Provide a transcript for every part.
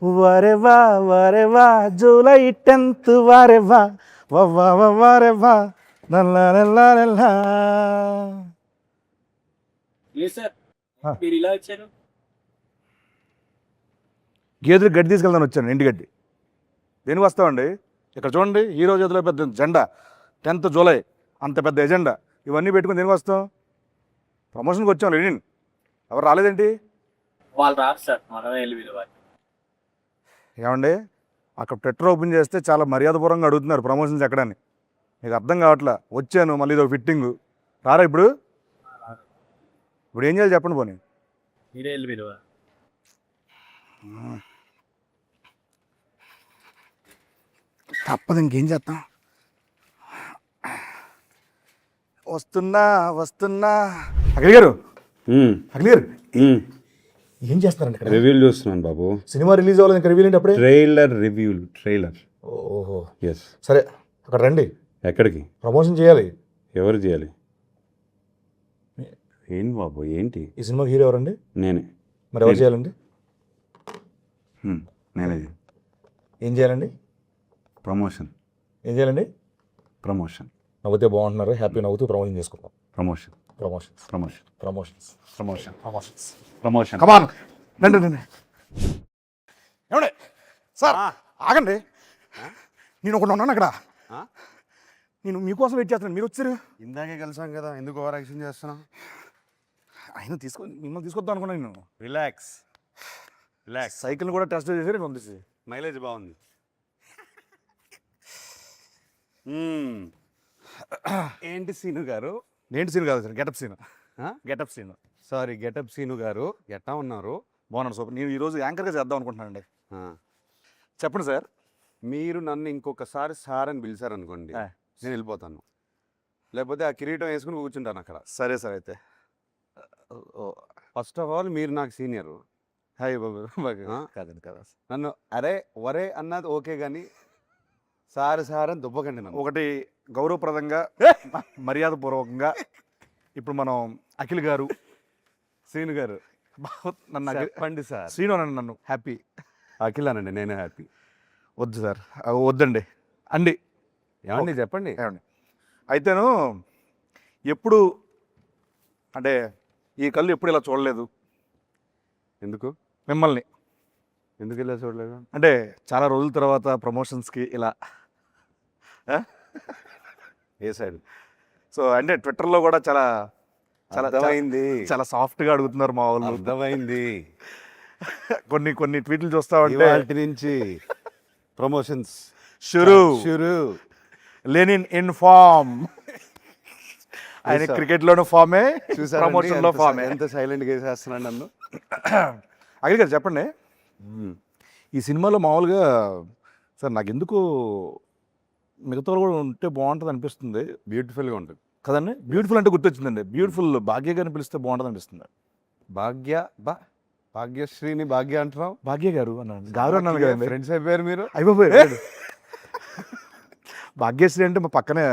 వరెవా వరెవా July 10th వరెవా వరెవా నల్లా. Sir మీరు ఇలా వచ్చారు. గేదెలు గడ్డి తీసుకెళ్దాను వచ్చాను, ఇంటి గడ్డి. దేనికి వస్తామండి? ఇక్కడ చూడండి, ఈ రోజు చేతిలో పెద్ద జెండా, 10th జూలై అంత పెద్ద ఎజెండా, ఇవన్నీ పెట్టుకుని దేనికి వస్తాం? ప్రమోషన్కి వచ్చాం. లెనిన్ ఎవరు రాలేదేంటి? వాళ్ళు రారు సార్, మనమే వెళ్ళి పిలవాలి. ఏమండి, అక్కడ ట్విట్టర్ ఓపెన్ చేస్తే చాలా మర్యాదపూర్వంగా అడుగుతున్నారు ప్రమోషన్స్ ఎక్కడని. మీకు అర్థం కావట్లా. వచ్చాను, మళ్ళీ ఇదో ఫిట్టింగు. రారా ఇప్పుడు? ఇప్పుడు ఏం చేయాలి చెప్పండి పోనీ. మీరే వెళ్ళి పిలవాలి. తప్పదు, ఇంకేం చేస్తాం. వస్తున్నా వస్తున్నా. అఖిల్ గారు, అఖిల్ గారు ఏం చేస్తున్నారండి ఇక్కడ? రివ్యూలు చూస్తున్నాను బాబు. సినిమా రిలీజ్ అవ్వాలి, ఇంకా రివ్యూలు ఏంటి అప్పుడే? ట్రైలర్. ఓహో, ఎస్. సరే అక్కడ రండి. ఎక్కడికి? ప్రమోషన్ చేయాలి. ఎవరు చేయాలి? ఏంటి బాబు, ఏంటి? ఈ సినిమాకి హీరో ఎవరండి? నేనే. మరి ఎవరు చేయాలండి? నేనే. ఏం చేయాలండి? ప్రమోషన్. ఏం చేయాలండి? ప్రమోషన్. నవ్వుతే బాగుంటున్నారు, హ్యాపీ నవ్వుతూ ప్రమోషన్ చేసుకుందాం. Promotion. Promotions promotion. Promotions promotion. Promotions promotion. Come on రండి రండి. ఏమండి సార్, ఆగండి. నేను ఒకటి ఉన్నాను అక్కడ. నేను మీకోసం వెయిట్ చేస్తున్నాను, మీరు వచ్చారు. ఇందాకే కలిసాం కదా, ఎందుకు ఓవర్ యాక్షన్ చేస్తున్నాం? ఆయన మిమ్మల్ని తీసుకొద్దాం అనుకున్నాను నేను. రిలాక్స్. సైకిల్ కూడా టెస్ట్ చేసి పంపించి. మైలేజ్ బాగుంది. ఏంటి సీను గారు? ఏంటి సీన్ కాదు sir, getup scene. Getup scene. Sorry, getup Seenu garu. ఎట్టా ఉన్నారు? బాగున్నాను సూపర్. నేను ఈరోజు యాంకర్గా చేద్దాం అనుకుంటున్నానండి. చెప్పండి సార్. మీరు నన్ను ఇంకొకసారి సార్ అని పిలిచారనుకోండి, నేను వెళ్ళిపోతాను. లేకపోతే ఆ కిరీటం వేసుకుని కూర్చుంటాను అక్కడ. సరే సార్. అయితే ఫస్ట్ ఆఫ్ ఆల్ మీరు నాకు సీనియర్. హాయ్ బాబు. కాదండి కదా, నన్ను అరే వరే అన్నది ఓకే, కానీ సార్ అని దుబ్బకండి నన్ను. ఒకటి గౌరవప్రదంగా మర్యాదపూర్వకంగా ఇప్పుడు మనం అఖిల్ గారు, శ్రీను గారు నన్ను చెప్పండి సార్. శ్రీను అనండి, నన్ను హ్యాపీ. అఖిల్ అనండి, నేను హ్యాపీ. వద్దు సార్, వద్దండి అండి. ఏమండి చెప్పండి. ఏమండి అయితేను ఎప్పుడు అంటే ఈ కళ్ళు ఎప్పుడు ఇలా చూడలేదు. ఎందుకు మిమ్మల్ని ఎందుకు ఇలా చూడలేదు? అంటే చాలా రోజుల తర్వాత ప్రమోషన్స్కి ఇలా ఏ సైడ్? సో అంటే ట్విట్టర్లో కూడా చాలా చాలా అర్థమైంది. చాలా సాఫ్ట్గా అడుగుతున్నారు మా వాళ్ళు. అర్థమైంది. కొన్ని ట్వీట్లు చూస్తా ఉంటే వాటి నుంచి ప్రమోషన్స్ షురు. Lenin in form. ఆయన క్రికెట్లోనూ ఫామే, ప్రమోషన్లో ఫామే. ఎంత సైలెంట్గా వేసేస్తున్నాడు నన్ను. అఖిల్ గారు చెప్పండి, ఈ సినిమాలో మామూలుగా సార్ నాకు ఎందుకు మిగతా వాళ్ళు కూడా ఉంటే బాగుంటుంది అనిపిస్తుంది. బ్యూటిఫుల్గా ఉంటుంది కదండి. బ్యూటిఫుల్ అంటే గుర్తొచ్చిందండి, బ్యూటిఫుల్ భాగ్య గారిని పిలిస్తే బాగుంటుంది అనిపిస్తుంది. భాగ్యశ్రీని భాగ్య అంటున్నావు? భాగ్య గారు అన్నాను, గారు అన్నాను కదండి. ఫ్రెండ్స్ అయిపోయారు మీరు? అయిపోయారు. భాగ్యశ్రీ అంటే మా పక్కనే.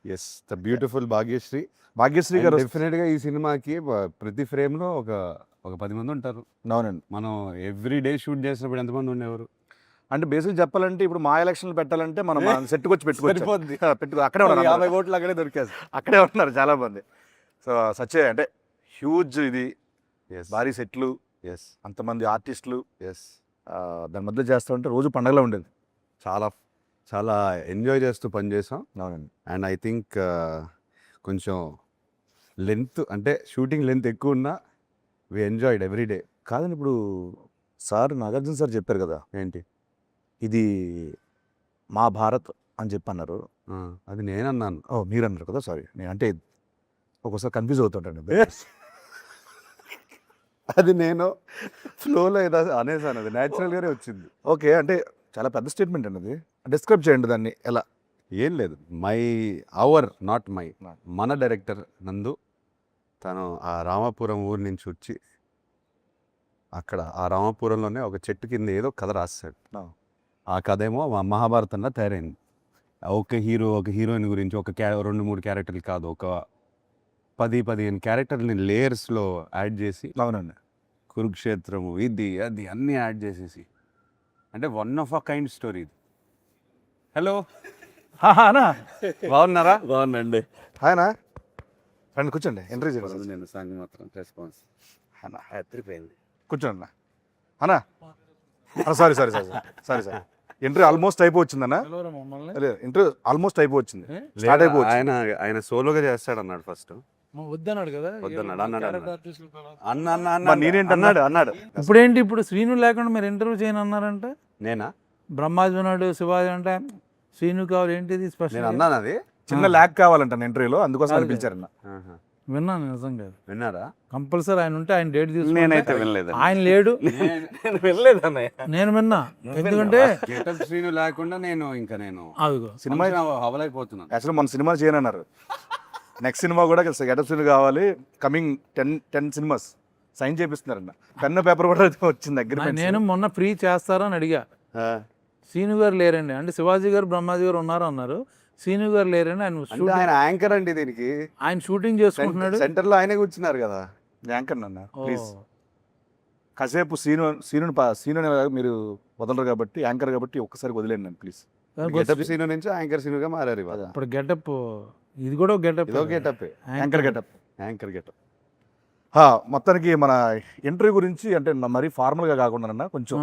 ఎస్, ద బ్యూటిఫుల్ భాగ్యశ్రీ గారు. డెఫినెట్గా ఈ సినిమాకి ప్రతి ఫ్రేమ్లో ఒక 10 మంది ఉంటారు. అవునండి. మనం ఎవ్రీ డే షూట్ చేసినప్పుడు ఎంతమంది ఉండేవారు? అంటే బేసిక్ చెప్పాలంటే ఇప్పుడు మా ఎలక్షన్లు పెట్టాలంటే మనం సెట్కి వచ్చి పెట్టుకోవచ్చు. అక్కడే ఉన్నారు, 50 ఓట్లు అక్కడే దొరికేది. అక్కడే ఉన్నారు చాలా మంది. సో సచ్చే అంటే హ్యూజ్ ఇది, భారీ సెట్లు, అంతమంది ఆర్టిస్టులు, దాని మధ్య చేస్తూ ఉంటే రోజు పండగలా ఉండేది. చాలా చాలా ఎంజాయ్ చేస్తూ పనిచేసాం. అవునండి. అండ్ ఐ థింక్ కొంచెం లెంత్, అంటే షూటింగ్ లెంత్ ఎక్కువ ఉన్నా వి ఎంజాయ్డ్ ఎవ్రీ డే. కాదండి, ఇప్పుడు సార్ నాగార్జున సార్ చెప్పారు కదా, ఏంటి ఇది మా భారత్ అని చెప్పి అన్నారు. అది నేను అన్నాను. మీరు అన్నారు కదా, సారీ. నేను అంటే ఒక్కోసారి కన్ఫ్యూజ్ అవుతుంటాను. అది నేను ఫ్లోలో ఏదో అనేసాను, అది న్యాచురల్గానే వచ్చింది. ఓకే, అంటే చాలా పెద్ద స్టేట్మెంట్ అండి అది. డిస్క్రైబ్ చేయండి దాన్ని ఎలా. ఏం లేదు, నాట్ మై, మన డైరెక్టర్ నందు తను ఆ రామాపురం ఊరి నుంచి వచ్చి అక్కడ ఆ రామాపురంలోనే ఒక చెట్టు కింద ఏదో కథ రాస్తాడు. ఆ కథ ఏమో మహాభారతంలో తయారైంది. ఒక హీరో ఒక హీరోయిన్ గురించి ఒక 2-3 క్యారెక్టర్లు కాదు, ఒక 10-15 క్యారెక్టర్ని లేయర్స్లో యాడ్ చేసి. అవునండి. కురుక్షేత్రము, ఇది అది అన్నీ యాడ్ చేసేసి అంటే one of a kind story. Hello, అనా బాగున్నారా? బాగుందండి. హాయనా రండి కూర్చోండి, ఎంట్రీ చేయండి. నేను సాంగ్ మాత్రం రెస్పాన్స్ అన్నా ఎత్తిపోయింది. కూర్చోండి అన్నా. Sorry sorry sorry sorry sorry entry almost అయిపోవచ్చిందన్నా. ఎంట్రీ ఆల్మోస్ట్ అయిపోవచ్చింది, స్టార్ట్ అయిపోవచ్చు. ఆయన సోలోగా చేస్తాడు అన్నాడు ఫస్ట్. వద్దన్నాడు కదా. వద్దన్నాడు, అన్నాడు అన్న అన్న మరి అన్న నేనేంటి అన్నాడు. ఇప్పుడేంటి, ఇప్పుడు శ్రీను లేకుండా మీరు ఇంటర్వ్యూ చేయను అన్నారంటే, నేనా? బ్రహ్మాజీ ఉన్నాడు, శివాజీ అంటే శ్రీను కావాలి, ఏంటిది నేను స్పెషల్? అన్నాను అది. చిన్న ల్యాక్ కావాలంట ఇంటర్వ్యూలో, అందుకోసం అని పిలిచారన్న. ఆహా. విన్నాను నిజంగా. విన్నారా? కంపల్సరీ ఆయన ఉంటే ఆయన డేట్ నేనైతే తీసుకుంటే, వినలేదు. ఆయన లేడు, నేను వెళ్ళలేదు అన్నయ్య. నేను విన్నా. ఎందుకంటే గెటప్ శ్రీను లేకుండా నేను అదిగో సినిమా హవలైపోతున్నాను. యాక్చువల్లీ మన సినిమా చేయనన్నారు. నెక్స్ట్ సినిమా కూడా గెటప్ సీన్ కావాలి, కమింగ్ 10 సినిమాస్ సైన్ చేపిస్తున్నారన్న. పెన్ను పేపర్ కూడా వచ్చింది దగ్గర. నేను మొన్న ఫ్రీ చేస్తారని అడిగా. శ్రీను గారు లేరండి అంటే, శివాజీ గారు బ్రహ్మాజీ గారు ఉన్నారు అన్నారు. శ్రీను గారు లేరండి, ఆయన అంటే షూటింగ్, ఆయన యాంకర్ అండి దీనికి. ఆయన షూటింగ్ చేసుకుంటున్నాడు. సెంటర్ లో ఆయనే కూర్చున్నారు కదా. యాంకర్ అన్న ఓ, ప్లీజ్ కాసేపు సీను మీరు వదలరు కాబట్టి, యాంకర్ కాబట్టి ఒక్కసారి వదిలేండి నన్ను ప్లీజ్. గెటప్ సీను నుంచి యాంకర్ సీనుగా మారారు ఇవాళ. ఇప్పుడు గెటప్, ఇది కూడా గెటప్. ఇదో getup, anchor getup. Anchor getup. మొత్తానికి మన ఇంటర్వ్యూ గురించి అంటే మరీ ఫార్మల్గా కాకుండా కొంచెం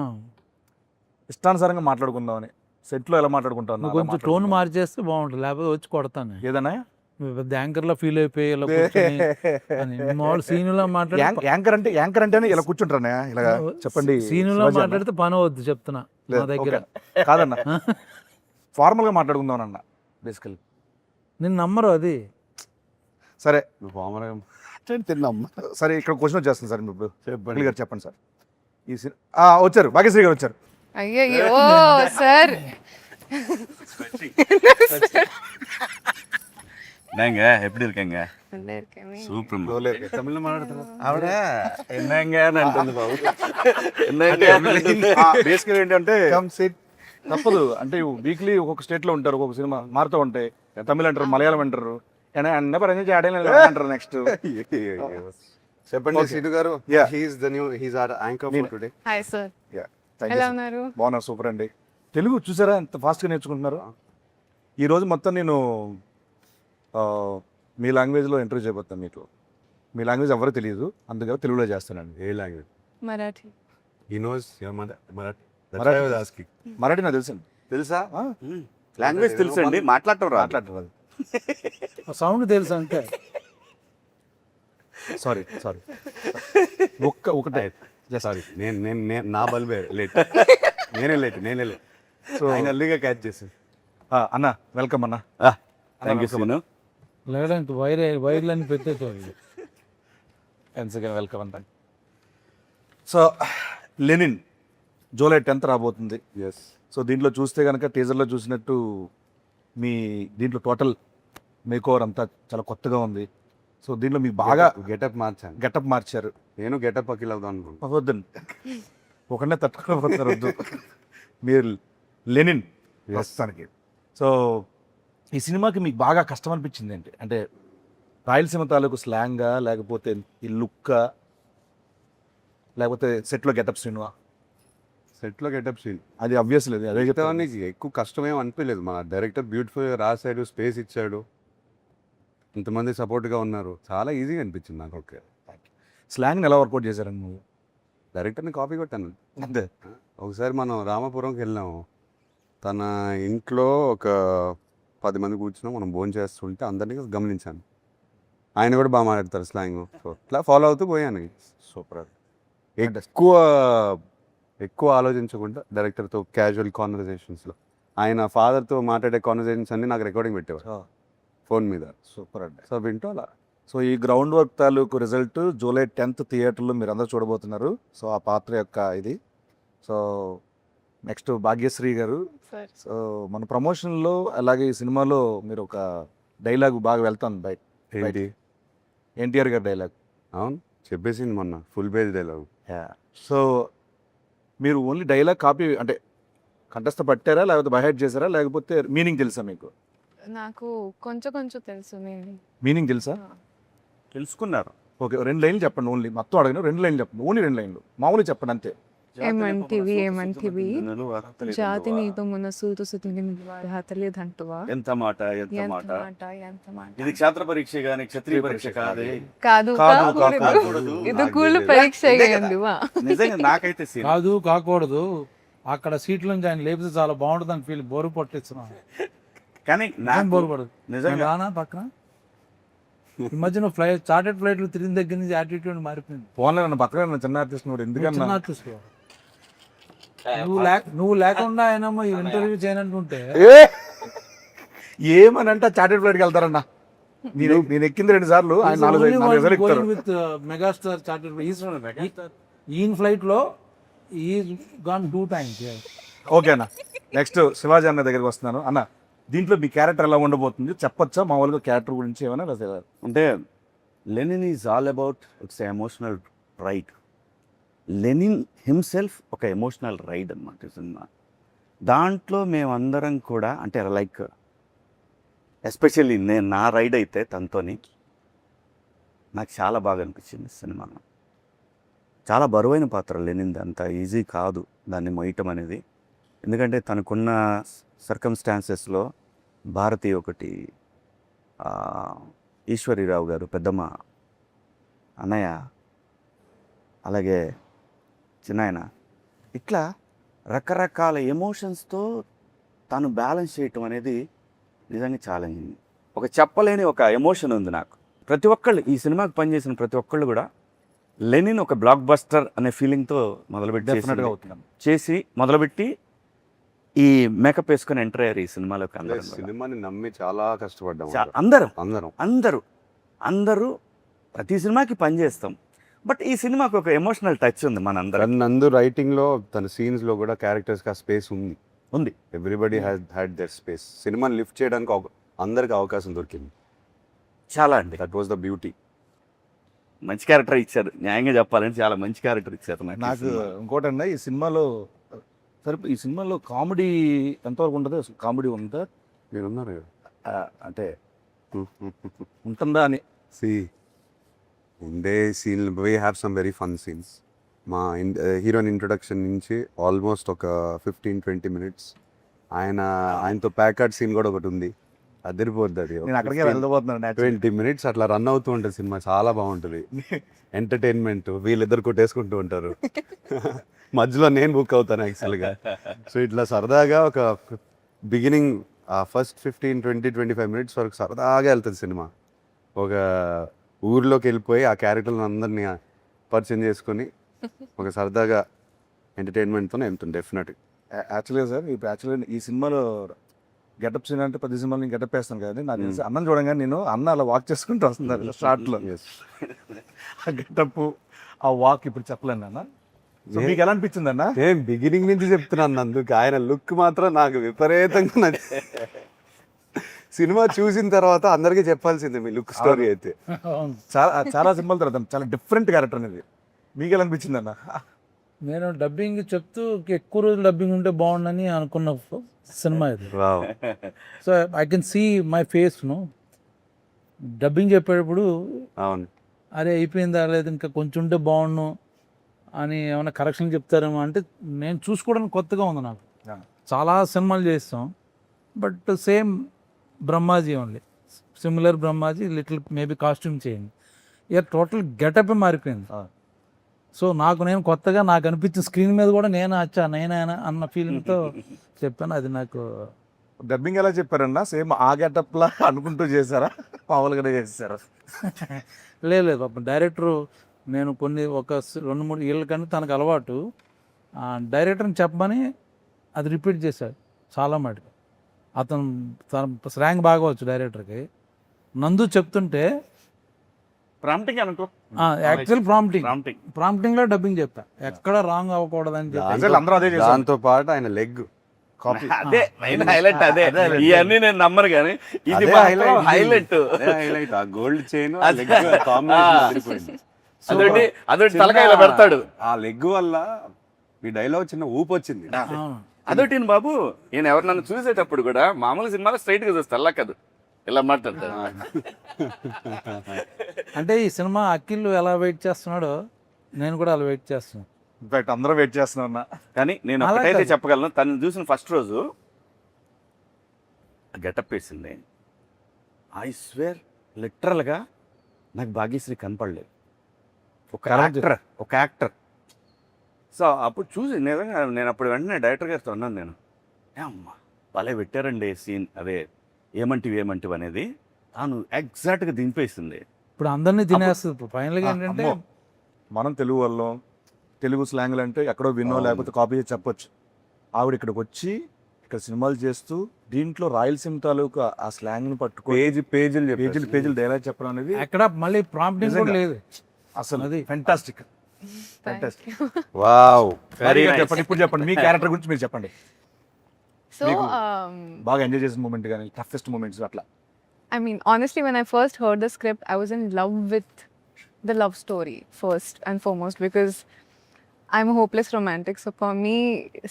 ఇష్టానుసారంగా మాట్లాడుకుందామని. సెట్లో ఎలా మాట్లాడుకుంటాం నువ్వు కొంచెం టోన్ మార్చేస్తే బాగుంటుంది, లేకపోతే వచ్చి కొడతాను. ఏదన్నా నువ్వు పెద్ద యాంకర్లా ఫీల్ అయిపోయి ఇలా కూర్చొని అని. మామూలు సీనులా మాట్లాడి, యాంకర్ అంటేనే ఇలా కూర్చుంటారా ఇలా చెప్పండి. సీనులా శివాజీ అన్న. మాట్లాడితే పని అవద్దు చెప్తున్నా లేదు, నా దగ్గర. ఓకే. కాదన్న ఫార్మల్గా మాట్లాడుకుందాం అన్న బేసికల్. నిన్ను నమ్మరు అది. సరే నువ్వు పామరా తిన్నామ్మా. సరే ఇక్కడ క్వశ్చన్ వచ్చేస్తుంది సార్, మీరు చెప్పండి. గారు చెప్పండి సార్. వచ్చారు, భాగ్యశ్రీ గారు వచ్చారు. అయ్యో సార్, என்னங்க எப்படி இருக்கீங்க? சூப்பர் తమిళ మాట్లాడుతున్నా ఆవిడ என்னங்கன்னு అంటుంది బాబు. బేసికల్ ఏంటంటే తప్పదు అంటే వీక్లీ ఒక్కొక్క స్టేట్ లో ఉంటారు, ఒక్కొక్క సినిమా మారుతూ ఉంటాయి. తమిళ అంటారు, మలయాళం అంటారు, నెక్స్ట్. చెప్పండి Seenu garu. Yeah. He's our anchor for today. Hi sir, ఎలా ఉన్నారు? బాగున్నారు, సూపర్ అండి. తెలుగు చూసారా ఎంత ఫాస్ట్గా నేర్చుకుంటున్నారు. ఈరోజు మొత్తం నేను మీ లాంగ్వేజ్లో ఇంటర్వ్యూ చేయబోతాను. మీకు మీ లాంగ్వేజ్ ఎవరో తెలియదు, అందుకని తెలుగులో చేస్తానండి. ఏ language? Marathi. He knows your mother Marathi. Marathi నాకు తెలుసండి. తెలుసా? లాంగ్వేజ్ తెలుసండి, మాట్లాడటం రాదు. మాట్లాడరు. సౌండ్ తెలుసు అంటే. సారీ ఒకటే సారీ, నేను నా బల్బే లేట్. నేనే లేట్. సో ఆయన అల్లిగా క్యాచ్ చేశాను. అన్న వెల్కమ్ అన్న. Thank you Seenu. లేదంటే వైర్లని పెట్టేది. వెల్కమ్ అంత. సో లెనిన్ జూలై 10th రాబోతుంది. ఎస్. సో దీంట్లో చూస్తే కనుక టీజర్లో చూసినట్టు మీ దీంట్లో టోటల్ మేకోవర్ అంతా చాలా కొత్తగా ఉంది. సో దీంట్లో మీకు బాగా గెటప్ మార్చాను. గెటప్ మార్చారు. నేను గెటప్ అఖిల్ అవుదాం అనుకుంటున్నాను. వద్దండి, ఒకనే తట్టుకోకపోతారు, వద్దు. మీరు లెనిన్ ప్రస్తుతానికి. సో ఈ సినిమాకి మీకు బాగా కష్టం అనిపించింది ఏంటి? అంటే రాయలసీమ తాలూకు స్లాంగా, లేకపోతే ఈ లుక్కా, లేకపోతే సెట్లో గెటప్ సినిమా? సెట్లో గెటప్ సీన్ అది అబ్వియస్ లేదు, అదే చెప్తాను. నీకు ఎక్కువ కష్టమేం అనిపించలేదు. మా డైరెక్టర్ బ్యూటిఫుల్గా రాశాడు, స్పేస్ ఇచ్చాడు, ఇంతమంది సపోర్ట్గా ఉన్నారు, చాలా ఈజీగా అనిపించింది నాకు. ఓకే, స్లాంగ్ని ఎలా వర్కౌట్ చేశారని నువ్వు? డైరెక్టర్ని కాపీ కొట్టాను అంతే. ఒకసారి మనం రామాపురంకి వెళ్ళాము, తన ఇంట్లో ఒక 10 మంది కూర్చున్నాం, మనం భోజనం చేస్తుంటే అందరినీ గమనించాను. ఆయన కూడా బాగా మాట్లాడతారు స్లాంగ్. సో ఇట్లా ఫాలో అవుతూ పోయాను. సూపర్. ఎక్కువ ఆలోచించకుండా డైరెక్టర్తో క్యాజువల్ కాన్వర్జేషన్స్లో ఆయన ఫాదర్తో మాట్లాడే కాన్వర్జేషన్స్ అన్నీ నాకు రికార్డింగ్ పెట్టేవారు ఫోన్ మీద. సూపర్ అండి. సో వింటూ అలా. సో ఈ గ్రౌండ్ వర్క్ తాలూకు రిజల్ట్ జూలై 10th థియేటర్లో మీరు అందరూ చూడబోతున్నారు. సో ఆ పాత్ర యొక్క ఇది. సో నెక్స్ట్ భాగ్యశ్రీ గారు. సార్, సో మన ప్రమోషన్లో అలాగే ఈ సినిమాలో మీరు ఒక డైలాగ్ బాగా వెళ్తాను బయట. ఏంటి? ఎన్టీఆర్ గారి డైలాగ్. అవును, చెప్పేసింది మొన్న ఫుల్ పేజ్ డైలాగ్. సో మీరు ఓన్లీ డైలాగ్ కాపీ అంటే కంఠస్థ పట్టారా, లేకపోతే బైహెడ్ చేశారా, లేకపోతే మీనింగ్ తెలుసా మీకు? నాకు కొంచెం తెలుసు. మీనింగ్ తెలుసా? తెలుసుకున్నారు. ఓకే, 2 లైన్లు చెప్పండి. ఓన్లీ మొత్తం అడగను, 2 లైన్లు చెప్పండి. ఓన్లీ 2 లైన్లు మామూలుగా చెప్పండి అంతే. ఏమంటివి ఏమంటివి జాతి నీతో మన సూతు సుతిని తెలియదంటువా ఎంత మాట ఎంత ఎంత మాట మాట ఎంత మాట ఇది క్షేత్ర పరీక్ష గాని క్షత్రియ పరీక్ష కాదే కాదు కాదు, కాకూడదు. ఇది కూలి పరీక్ష ఎందువా నిజంగా నాకైతే సీన్ కాదు కాకూడదు అక్కడ సీట్ల నుంచి ఆయన లేపితే చాలా బాగుంటుంది అని ఫీల్ బోరు పట్టిస్తున్నాను కానీ నాకు బోరు పడదు నిజంగా రానా పక్కన ఈ మధ్యన ఫ్లైట్ చార్టెడ్ ఫ్లైట్లు తిరిగిన దగ్గర నుంచి యాటిట్యూడ్ మారిపోయింది ఫోన్లో నన్ను బతకలేను చిన్న ఆర్టిస్ట్ నువ్వు ఎందుకన్నా చిన్న artist లు. నువ్వు లేకుండా ఆయన ఇంటర్వ్యూ చేయనంటుంటే ఏమని అంటే చార్టెడ్ ఫ్లైట్కి వెళ్తారన్నా నేను ఎక్కింది 2 సార్లు ఆయన 4 సార్లు ఎక్కుతారు విత్ మెగాస్టార్ చార్టెడ్ ఈయన ఫ్లైట్ లో ఈ గాన్ 2 times. ఓకే అన్న నెక్స్ట్ శివాజీ అన్న దగ్గరికి వస్తున్నాను అన్న దీంట్లో మీ క్యారెక్టర్ ఎలా ఉండబోతుంది చెప్పొచ్చా మామూలుగా క్యారెక్టర్ గురించి ఏమైనా అంటే Lenin is all about its emotional ride. Lenin himself ఒక ఎమోషనల్ రైడ్ అనమాట ఈ సినిమా. దాంట్లో మేమందరం కూడా అంటే లైక్ ఎస్పెషల్లీ నా రైడ్ అయితే తనతోని నాకు చాలా బాగా అనిపించింది సినిమా. చాలా బరువైన పాత్ర లెనిన్ది, అంత ఈజీ కాదు దాన్ని మోయటం అనేది. ఎందుకంటే తనకున్న సర్కమ్స్టాన్సెస్లో భారతి ఒకటి, ఈశ్వరీరావు గారు పెద్దమ్మ, అన్నయ్య, అలాగే చిన్నాయన, ఇట్లా రకరకాల ఎమోషన్స్తో తను బ్యాలెన్స్ చేయటం అనేది నిజంగా ఛాలెంజింగ్. ఒక చెప్పలేని ఒక ఎమోషన్ ఉంది నాకు. ప్రతి ఒక్కళ్ళు ఈ సినిమాకి పనిచేసిన ప్రతి ఒక్కళ్ళు కూడా లెనిన్ ఒక బ్లాక్ బస్టర్ అనే ఫీలింగ్తో డెఫినెట్గా మొదలుపెట్టి ఈ మేకప్ వేసుకొని ఎంటర్ అయ్యారు ఈ సినిమాలోకి. అందరూ సినిమాని నమ్మి చాలా కష్టపడ్డాం అందరూ ప్రతి సినిమాకి పనిచేస్తాం. బట్ ఈ సినిమాకి ఒక ఎమోషనల్ టచ్ ఉంది మనందరం. నందు రైటింగ్ లో తన సీన్స్ లో కూడా క్యారెక్టర్స్ కి ఆ స్పేస్ ఉంది. Everybody had there space. సినిమాని లిఫ్ట్ చేయడానికి అందరికి అవకాశం దొరికింది. చాలా అండి, దట్ వాస్ ద బ్యూటీ. మంచి క్యారెక్టర్ ఇచ్చారు. న్యాయంగా చెప్పాలంటే చాలా మంచి క్యారెక్టర్ ఇచ్చారు నాకు. ఇంకోటన్నా ఈ సినిమాలో కామెడీ ఎంతవరకు ఉంటుంది? అసలు కామెడీ ఉందా? మీరున్నారు అంటే ఉంటుందా అని. ఉండే scene we have some very fun scenes. మా హీరోయిన్ ఇంట్రొడక్షన్ నుంచి ఆల్మోస్ట్ ఒక 15-20 minutes ఆయనతో ప్యాకర్డ్ సీన్ కూడా ఒకటి ఉంది. అదిరిపోద్ది అది. నేను అక్కడికే వెళ్ళబోతున్నాను. 20 minutes అట్లా రన్ అవుతూ ఉంటుంది సినిమా. చాలా బాగుంటుంది. ఎంటర్టైన్మెంట్. వీళ్ళిద్దరు కొట్టేసుకుంటూ ఉంటారు. మధ్యలో నేను బుక్ అవుతాను యాక్చువల్గా. సో ఇట్లా సరదాగా ఒక బిగినింగ్ ఫస్ట్ 15-20-25 minutes వరకు సరదాగా వెళ్తుంది సినిమా. ఒక ఊర్లోకి వెళ్ళిపోయి ఆ క్యారెక్టర్లను అందరినీ పరిచయం చేసుకొని ఒక సరదాగా ఎంటర్టైన్మెంట్తోనే వెళ్తుంది డెఫినెట్గా. యాక్చువల్గా సార్ ఇప్పుడు ఈ సినిమాలో గెటప్ సీన్ అంటే 10 సినిమాలు నేను గెటప్ వేస్తాను కదా. నాకు తెలిసి అన్నం చూడంగానే నేను అన్న అలా వాక్ చేసుకుంటూ వస్తున్నారు స్టార్ట్లో. ఆ గెటప్, ఆ వాక్ ఇప్పుడు చెప్పలేను అన్న. సో మీకు ఎలా అనిపించింది అన్న? నేను బిగినింగ్ నుంచి చెప్తున్నాను. అందుకు ఆయన లుక్ మాత్రం నాకు విపరీతంగా సినిమా చూసిన తర్వాత అందరికీ చెప్పాల్సిందే మీ లుక్ స్టోరీ అయితే. చాలా సినిమాల తర్వాత చాలా డిఫరెంట్ క్యారెక్టర్ అనేది. మీకు ఎలా అనిపించింది అన్న? నేను డబ్బింగ్ చెప్తూ ఎక్కువ రోజులు డబ్బింగ్ ఉంటే బాగుండని అనుకున్న సినిమా ఇది. So I can see my face. Dubbing చెప్పేటప్పుడు అవును, అరే అయిపోయిందా లేదు ఇంకా కొంచెం ఉంటే బాగుండు అని ఏమైనా కరెక్షన్ చెప్తారేమో అంటే నేను చూసుకోవడానికి కొత్తగా ఉంది నాకు. చాలా సినిమాలు చేస్తాం but same Brahmaji only, similar Brahmaji, little maybe costume change. ఇక టోటల్ గెటప్ మారిపోయింది. సో నేను కొత్తగా నాకు అనిపించిన స్క్రీన్ మీద కూడా నేనే అన్న ఫీలింగ్తో చెప్పాను. అది నాకు. డబ్బింగ్ ఎలా చెప్పారన్నా? సేమ్ ఆ గెటప్లా అనుకుంటూ చేశారా, మామూలుగానే చేశారా? లేదు పాపం డైరెక్టరు నేను ఒక 2-3 ఏళ్ళ కానీ తనకు అలవాటు డైరెక్టర్ని చెప్పమని అది రిపీట్ చేశాడు చాలా మటుకు. తన స్లాంగ్ బాగా వచ్చు డైరెక్టర్కి. నందు చెప్తుంటే ప్రాంప్టింగ్ అనుకో, యాక్చువల్ ప్రాంప్టింగ్లో డబ్బింగ్ చెప్పా, ఎక్కడ రాంగ్ అవ్వకూడదని చెప్పి. అందరూ అదే చేశారు. దాంతో పాటు ఆయన లెగ్ కాపీ. అదే మెయిన్ హైలైట్. అదే ఇవన్నీ నేను నమ్మరు కానీ ఇది హైలైట్. ఆ గోల్డ్ చైన్ అదొకటి తలకాయలో పెడతాడు. ఆ లెగ్ వల్ల ఈ డైలాగ్ చిన్న ఊపు వచ్చింది. అదొకటి బాబు. ఈయన ఎవరు నన్ను చూసేటప్పుడు కూడా మామూలు సినిమాలో స్ట్రైట్ గా చూస్తారు, అలా కాదు ఇలా మాట్లాడతాడు. అంటే ఈ సినిమా అఖిల్ ఎలా వెయిట్ చేస్తున్నాడో నేను కూడా అలా వెయిట్ చేస్తున్నాను. ఇన్ఫాక్ట్ అందరూ వెయిట్ చేస్తున్నాం అన్న. కానీ నేను అలా ఒకటైతే కాదు. చెప్పగలను, తను చూసిన ఫస్ట్ రోజు గెటప్ వేసింది, ఐ స్వేర్ లిటరల్గా నాకు భాగ్యశ్రీ కనపడలేదు. ఒక యాక్టర్. సో అప్పుడు చూసి నిజంగా నేను అప్పుడు వెంటనే డైరెక్టర్ గారితో అన్నాను, నేను అమ్మా భలే పెట్టారండి సీన్, అదే ఏమంటివి అనేది తాను ఎగ్జాక్ట్గా దింపేసింది. ఇప్పుడు అందరినీ తినేస్తుంది. ఇప్పుడు ఫైనల్గా ఏంటంటే అమ్మో. మనం తెలుగు వాళ్ళం, తెలుగు స్లాంగ్లు అంటే ఎక్కడో విన్నో లేకపోతే కాపీ చేసి చెప్పొచ్చు. ఆవిడ ఇక్కడికి వచ్చి ఇక్కడ సినిమాలు చేస్తూ దీంట్లో రాయలసీమ తాలూకా ఆ స్లాంగ్ని పట్టుకొని పేజీలు డైలాగ్ చెప్పడం అనేది ఎక్కడ మళ్ళీ ప్రాంప్టింగ్ కూడా నిజంగా. లేదు అసలు అది. ఫెంటాస్టిక్. వావ్. Very nice. చెప్పండి, ఇప్పుడు చెప్పండి మీ క్యారెక్టర్ గురించి మీరు చెప్పండి. So, బాగా ఎంజాయ్ చేసిన మూమెంట్ కానీ టఫెస్ట్ మూమెంట్స్ అట్లా. I mean, honestly, when I first heard the script, I was in love with the love story first and foremost because I'm a hopeless romantic. So for me,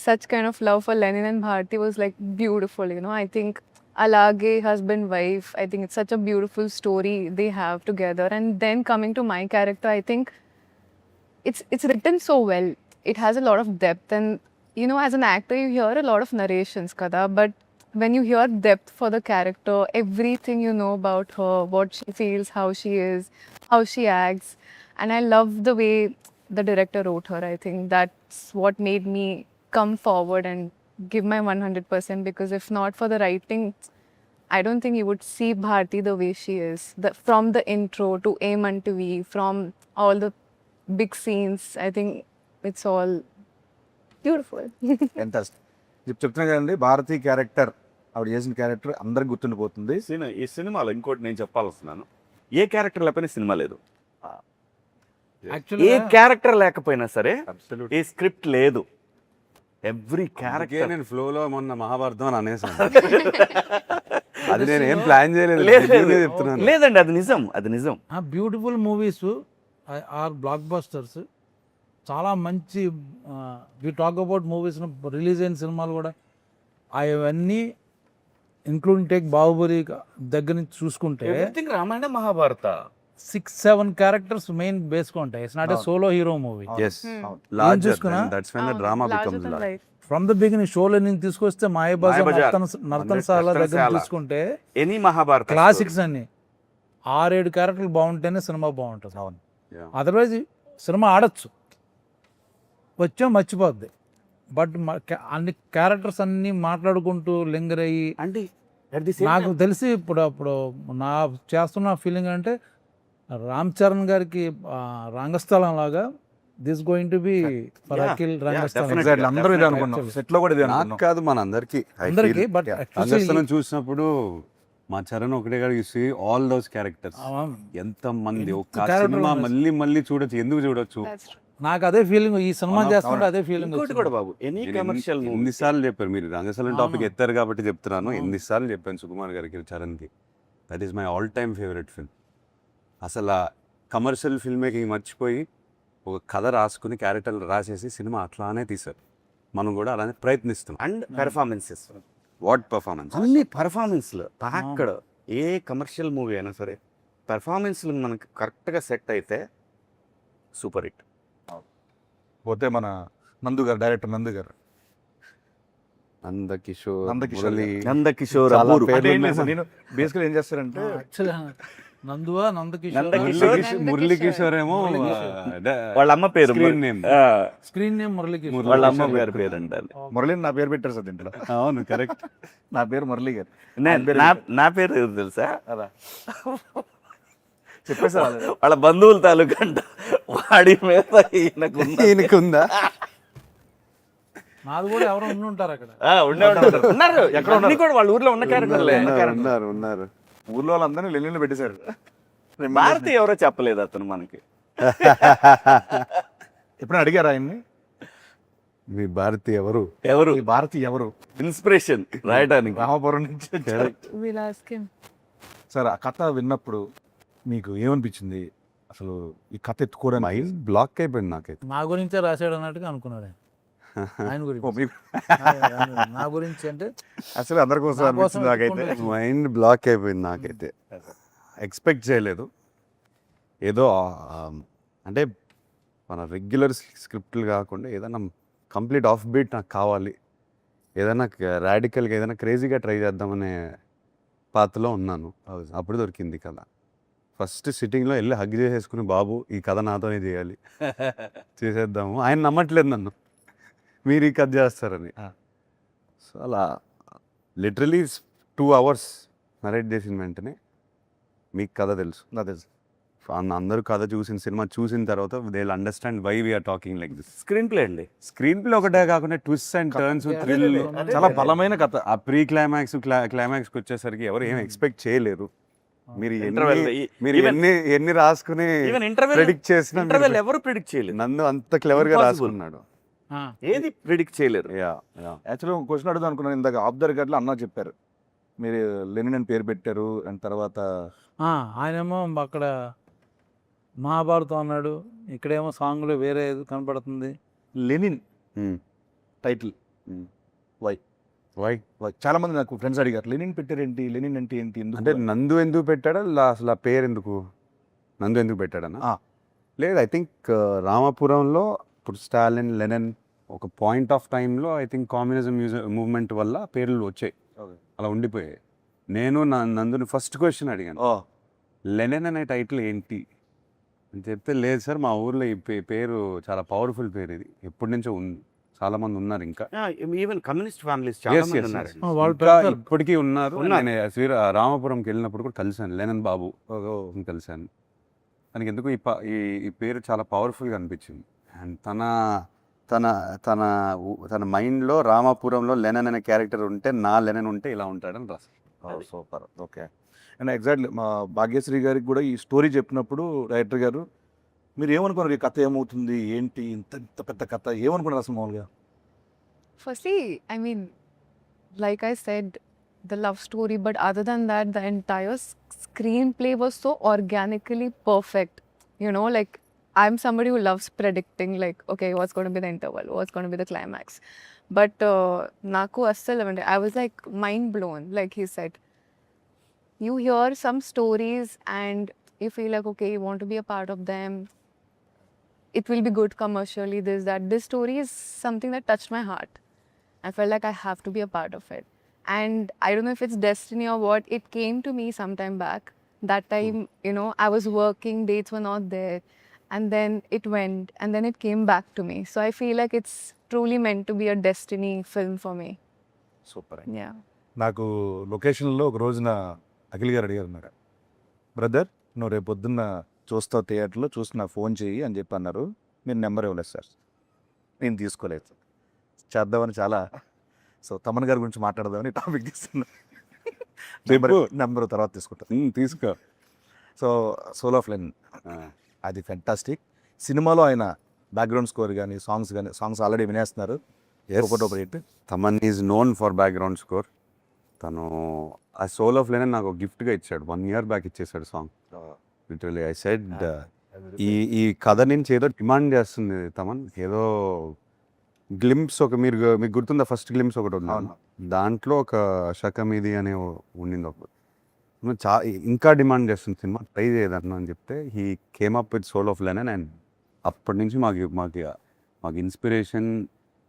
such kind of love for Lenin and Bharti was like beautiful. You know, I think Alage, husband, wife. I think it's such a beautiful story they have together. And then coming to my character, I think it's written so well. It has a lot of depth, and you know, as an actor, you hear a lot of narrations, kada, but when you hear depth for the character, everything you know about her, what she feels, how she is, how she acts, and I love the way the director wrote her. I think that's what made me come forward and give my 100%, because if not for the writing, I don't think you would see Bharti the way she is. From the intro to Aim Unto V, from all the big scenes, I think it's all beautiful. Fantastic. చెప్తున్నా కదండి, Bharati character ఆవిడ చేసిన character అందరికి గుర్తుండిపోతుంది. ఈ సినిమాలో ఇంకోటి నేను చెప్పాల్స్తున్నాను, ఏ క్యారెక్టర్ లేకపోయినా సినిమా లేదు. ఏ యాక్చువల్లీ క్యారెక్టర్ లేకపోయినా సరే ఏ స్క్రిప్ట్ లేదు. ఎవ్రీ అందుకే క్యారెక్టర్ నేను ఫ్లోలో మొన్న మహాభారతం అని అనేసాను. అది నేను ఏం ప్లాన్ చేయలేదు, లేదు, genuinely చెప్తున్నాను. లేదండి, అది నిజం, అది నిజం. Beautiful movies are blockbusters. చాలా మంచి we talk about movies release అయిన సినిమాలు కూడా అవన్నీ ఇంక్లూడింగ్ టేక్ బాహుబలి దగ్గర నుంచి చూసుకుంటే everything Ramayana Mahabharata 6-7 characters main బేస్గా ఉంటాయి. It's not a solo hero movie. Yes. అవును. Larger చూసుకున్నా? than- that's when the drama Larger becomes than large. life. From the beginning షోలో నేను తీసుకొస్తే మాయబజార్, మాయాబజార్, నర్తనశాల దగ్గర నర్తనశాల. తీసుకుంటే ఎనీ మహాభారత క్లాసిక్స్ అన్ని 6-7 క్యారెక్టర్లు బాగుంటేనే సినిమా బాగుంటుంది. అవును. Yeah. అదర్వైజ్ సినిమా ఆడచ్చు, వచ్చాం మర్చిపోద్ది. బట్ అన్ని క్యారెక్టర్స్ అన్ని మాట్లాడుకుంటూ లింగర్ అయ్యి అంటే at the same నాకు time- తెలిసి ఇప్పుడు నా చేస్తున్న ఫీలింగ్ అంటే రామ్ చరణ్ గారికి రంగస్థలం లాగా this going to be for Yeah, Akhil yeah, Rangasthalam. definitely. Exactly. అందరూ ఇదే Definitely. అనుకున్నాం, సెట్ లో కూడా ఇదే నాకు అనుకున్నాం. కాదు మన అందరికి అందరికి బట్ రంగస్థలం చూసినప్పుడు మా చరణ్ ఒకటే గారు చూసి ఆల్ దోస్ క్యారెక్టర్స్ ఎంత మంది ఒక character సినిమా ఉన్నాయి. మళ్ళీ చూడొచ్చు, ఎందుకు చూడొచ్చు. That's true. నాకు అదే ఫీలింగ్ ఈ సినిమా అవును, చేస్తుంటే అవును. అదే ఫీలింగ్ ఇంకోటి కూడా బాబు, ఎనీ కమర్షియల్ మూవీ ఎన్నిసార్లు చెప్పారు మీరు రంగస్థలం టాపిక్ అవును. ఎత్తారు కాబట్టి చెప్తున్నాను. అవును. ఎన్నిసార్లు చెప్పాను సుకుమార్ గారికి, చరణ్కి, that is my all time favourite film. అసలు ఆ కమర్షియల్ ఫిల్మ్ మేకింగ్ మర్చిపోయి ఒక కథ రాసుకుని క్యారెక్టర్లు రాసేసి సినిమా అట్లానే తీశారు. మనం కూడా అలానే ప్రయత్నిస్తున్నాం. And performances, what performance. అన్ని పెర్ఫార్మెన్స్లు అక్కడ ఏ కమర్షియల్ మూవీ అయినా సరే పెర్ఫార్మెన్స్లు మనకు కరెక్ట్గా సెట్ అయితే సూపర్ హిట్. పోతే మన నందు గారు, డైరెక్టర్ నందు గారు, నందకిషోర్, నందకిషోర్ మురళి, నందకిషోర్, చాలా అపూర్వ. పేర్లు అంటే ఏం లేదు ఉన్నాయి. సార్, నేను బేసికల్ ఏం చేస్తారంటే యాక్చువల్లీ నందువా నందకిషోర్ నందకిషోర్. మురళీకిషోర్ ఏమో వాళ్ళ అమ్మ పేరు screen name. Screen name Muralikishore. వాళ్ళ అమ్మ గారి పేరు అంటారు. మురళిని నా పేరు పెట్టారు సార్ దీంట్లో. అవును, కరెక్ట్. నా పేరు మురళి గారు. నా పేరు ఎవరు తెలుసా? అలా చెప్పేసారు. వాళ్ళ బంధువుల తాలూకా అంట. వాడి మీద ఈయనకు ఈయనకుందా? నాది కూడా ఎవరో ఉండి ఉంటారు అక్కడ. ఉన్నారు ఎక్కడ ఉన్నారు కూడా వాళ్ళ ఊర్లో ఉన్న క్యారెక్టర్లే. ఉన్నారు. ఊర్లో వాళ్ళందరినీ లెల్లీలో పెట్టేశారు. భారతి ఎవరో చెప్పలేదు అతను మనకి. ఎప్పుడైనా అడిగారా ఆయన్ని, మీ భారతి ఎవరు? ఎవరు ఈ భారతి ఎవరు? ఇన్స్పిరేషన్ రాయడానికి? రామపురం నుంచి వచ్చారు. We'll ask him. సార్, ఆ కథ విన్నప్పుడు మీకు ఏమనిపించింది? అసలు ఈ కథ ఎత్తుకోవడానికి మైండ్ బ్లాక్ అయిపోయింది నాకైతే. నా గురించే రాశాడు అన్నట్టుగా అనుకున్నాడు ఆయన. ఆయన ఓ, గురించి మీకు నా గురించి అంటే అసలు అందరి కోసం నా అనిపించింది కోసం నాకైతే. ఎత్తుకుంటే మైండ్ బ్లాక్ అయిపోయింది నాకైతే. ఎక్స్పెక్ట్ చేయలేదు. ఏదో అంటే మన రెగ్యులర్ స్క్రిప్ట్లు కాకుండా ఏదైనా కంప్లీట్ ఆఫ్ బీట్ నాకు కావాలి, ఏదైనా రాడికల్గా ఏదైనా క్రేజీగా ట్రై చేద్దామనే పాత్రలో ఉన్నాను. అప్పుడు దొరికింది కథ. ఫస్ట్ సిట్టింగ్లో వెళ్ళి హగ్ చేసేసుకుని, బాబు ఈ కథ నాతోనే చేయాలి, చేసేద్దాము. ఆయన నమ్మట్లేదు నన్ను, మీరు ఈ కథ చేస్తారని. సో అలా లిటరలీ 2 hours నరేట్ చేసిన వెంటనే మీకు కథ తెలుసు, నా తెలుసు. అందరూ కథ చూసిన సినిమా చూసిన తర్వాత they will understand why we are talking like this. Screenplay అండి. స్క్రీన్ ప్లే ఒకటే కాకుండా ట్విస్ట్ అండ్ టర్న్స్, థ్రిల్, చాలా బలమైన కథ. ఆ ప్రీ క్లైమాక్స్కి వచ్చేసరికి ఎవరు ఏం ఎక్స్పెక్ట్ చేయలేరు. మీరు Interval మీరు even- ఎన్ని రాసుకుని ఈవెన్ ఇంటర్వెల్ ప్రెడిక్ట్ చేసిన ఎవరు ప్రిడిక్ట్ చేయలేదు. నందు అంత క్లెవర్గా Impossible. రాసుకున్నాడు. ఏది ప్రిడిక్ట్ చేయలేరు. యాక్చువల్గా ఒక క్వశ్చన్ అడుగుదాం అనుకున్నాను. ఇందాక ఆఫ్ ద రికార్డ్లో అన్న చెప్పారు, మీరు లెనిన్ అని పేరు పెట్టారు, అండ్ తర్వాత ఆయనేమో అక్కడ మహాభారతం అన్నాడు, ఇక్కడేమో సాంగ్లో వేరే ఏదో కనపడుతుంది. Lenin title why? చాలా మంది నాకు ఫ్రెండ్స్ అడిగారు, లెనిన్ పెట్టారేంటి, లెనిన్ అంటే ఏంటి, ఎందుకు? అంటే నందు ఎందుకు పెట్టాడా, అసలు ఆ పేరు ఎందుకు, నందు ఎందుకు పెట్టాడన్నా? ఆ. లేదు, ఐ థింక్ రామాపురంలో ఇప్పుడు స్టాలిన్, లెనిన్ ఒక పాయింట్ ఆఫ్ టైంలో ఐ థింక్ కమ్యూనిజం మూవ్మెంట్ వల్ల పేర్లు వచ్చాయి, అలా ఉండిపోయాయి. నేను నందుని ఫస్ట్ క్వశ్చన్ అడిగాను, ఓ, లెనిన్ అనే టైటిల్ ఏంటి అని చెప్తే, లేదు సార్ మా ఊర్లో ఈ పేరు చాలా పవర్ఫుల్ పేరు, ఇది ఎప్పటి నుంచో ఉంది, చాలా మంది ఉన్నారు ఇంకా. ఈవెన్ కమ్యూనిస్ట్ ఫ్యామిలీస్ చాలా Yes, మంది yes, ఉన్నారు. yes. వాళ్ళు ఇంకా పెడతారు. ఇప్పటికీ ఉన్నారు. ఉన్నారు. నేను రామాపురంకి వెళ్ళినప్పుడు కూడా కలిశాను లెనిన్ బాబు, కలిశాను. తనకి ఎందుకు ఈ పేరు చాలా పవర్ఫుల్గా అనిపించింది. అండ్ తన మైండ్లో రామాపురంలో లెనిన్ అనే క్యారెక్టర్ ఉంటే, నా లెనిన్ ఉంటే ఇలా ఉంటాడని రాశారు. సూపర్. ఓకే. అండ్ ఎగ్జాక్ట్లీ మా భాగ్యశ్రీ గారికి కూడా ఈ స్టోరీ చెప్పినప్పుడు డైరెక్టర్ గారు, మీరు ఏమనుకున్నారు, ఈ కథ ఏమవుతుంది ఏంటి, ఇంత ఇంత పెద్ద కథ ఏమనుకున్నారు అసలు మామూలుగా? Firstly, I mean, like I said, the love story, but other than that, the entire screenplay was so organically perfect. You know, like I'm somebody who loves predicting, like, okay, what's going to be the interval, what's going to be the climax. But naku assal I was like mind blown. Like he said, you hear some stories and you feel like, okay, you want to be a part of them. It will be good commercially, this, that. This story is something that touched my heart. I felt like I have to be a part of it. And I don't know if it's destiny or what, it came to me sometime back. That time, you know, I was working, dates were not there. And then it went, and then it came back to me. So I feel like it's truly meant to be a destiny film for me. Super. Yeah. నాకు లొకేషన్లో ఒక రోజున అఖిల్ గారు అడిగారు, నాకు brother నువ్వు రేపు పొద్దున్న చూస్తావు థియేటర్లో, చూసి నాకు ఫోన్ చేయి అని చెప్పి అన్నారు. మీరు నెంబర్ ఇవ్వలేదు సార్, నేను తీసుకోలేదు. చేద్దామని చాలా, సో తమన్ గారి గురించి మాట్లాడదామని టాపిక్ తీస్తున్నా. నెంబర్ తర్వాత తీసుకుంటాను. తీసుకో. సో సోల్ ఆఫ్ లెనిన్ అది ఫెంటాస్టిక్. సినిమాలో ఆయన బ్యాక్గ్రౌండ్ స్కోర్ కానీ సాంగ్స్ ఆల్రెడీ వినేస్తున్నారు. ఒకటి Thaman is known for background score. తను ఆ సోల్ ఆఫ్ లెనిన్ నాకు గిఫ్ట్గా ఇచ్చాడు, 1 year బ్యాక్ ఇచ్చేసాడు సాంగ్. లిటరలీ ఐ సెడ్, ఈ కథ నుంచి ఏదో డిమాండ్ చేస్తుంది తమన్, ఏదో గ్లింప్స్ మీకు గుర్తుందా, ఫస్ట్ గ్లింప్స్ ఒకటి ఉంది, దాంట్లో ఒక శకమిది అనే ఉండింది ఒకటి, ఇంకా డిమాండ్ చేస్తుంది సినిమా, ట్రై చేయదన్న అని చెప్తే he came up with soul of Lenin. And అప్పటి నుంచి మాకు ఇన్స్పిరేషన్.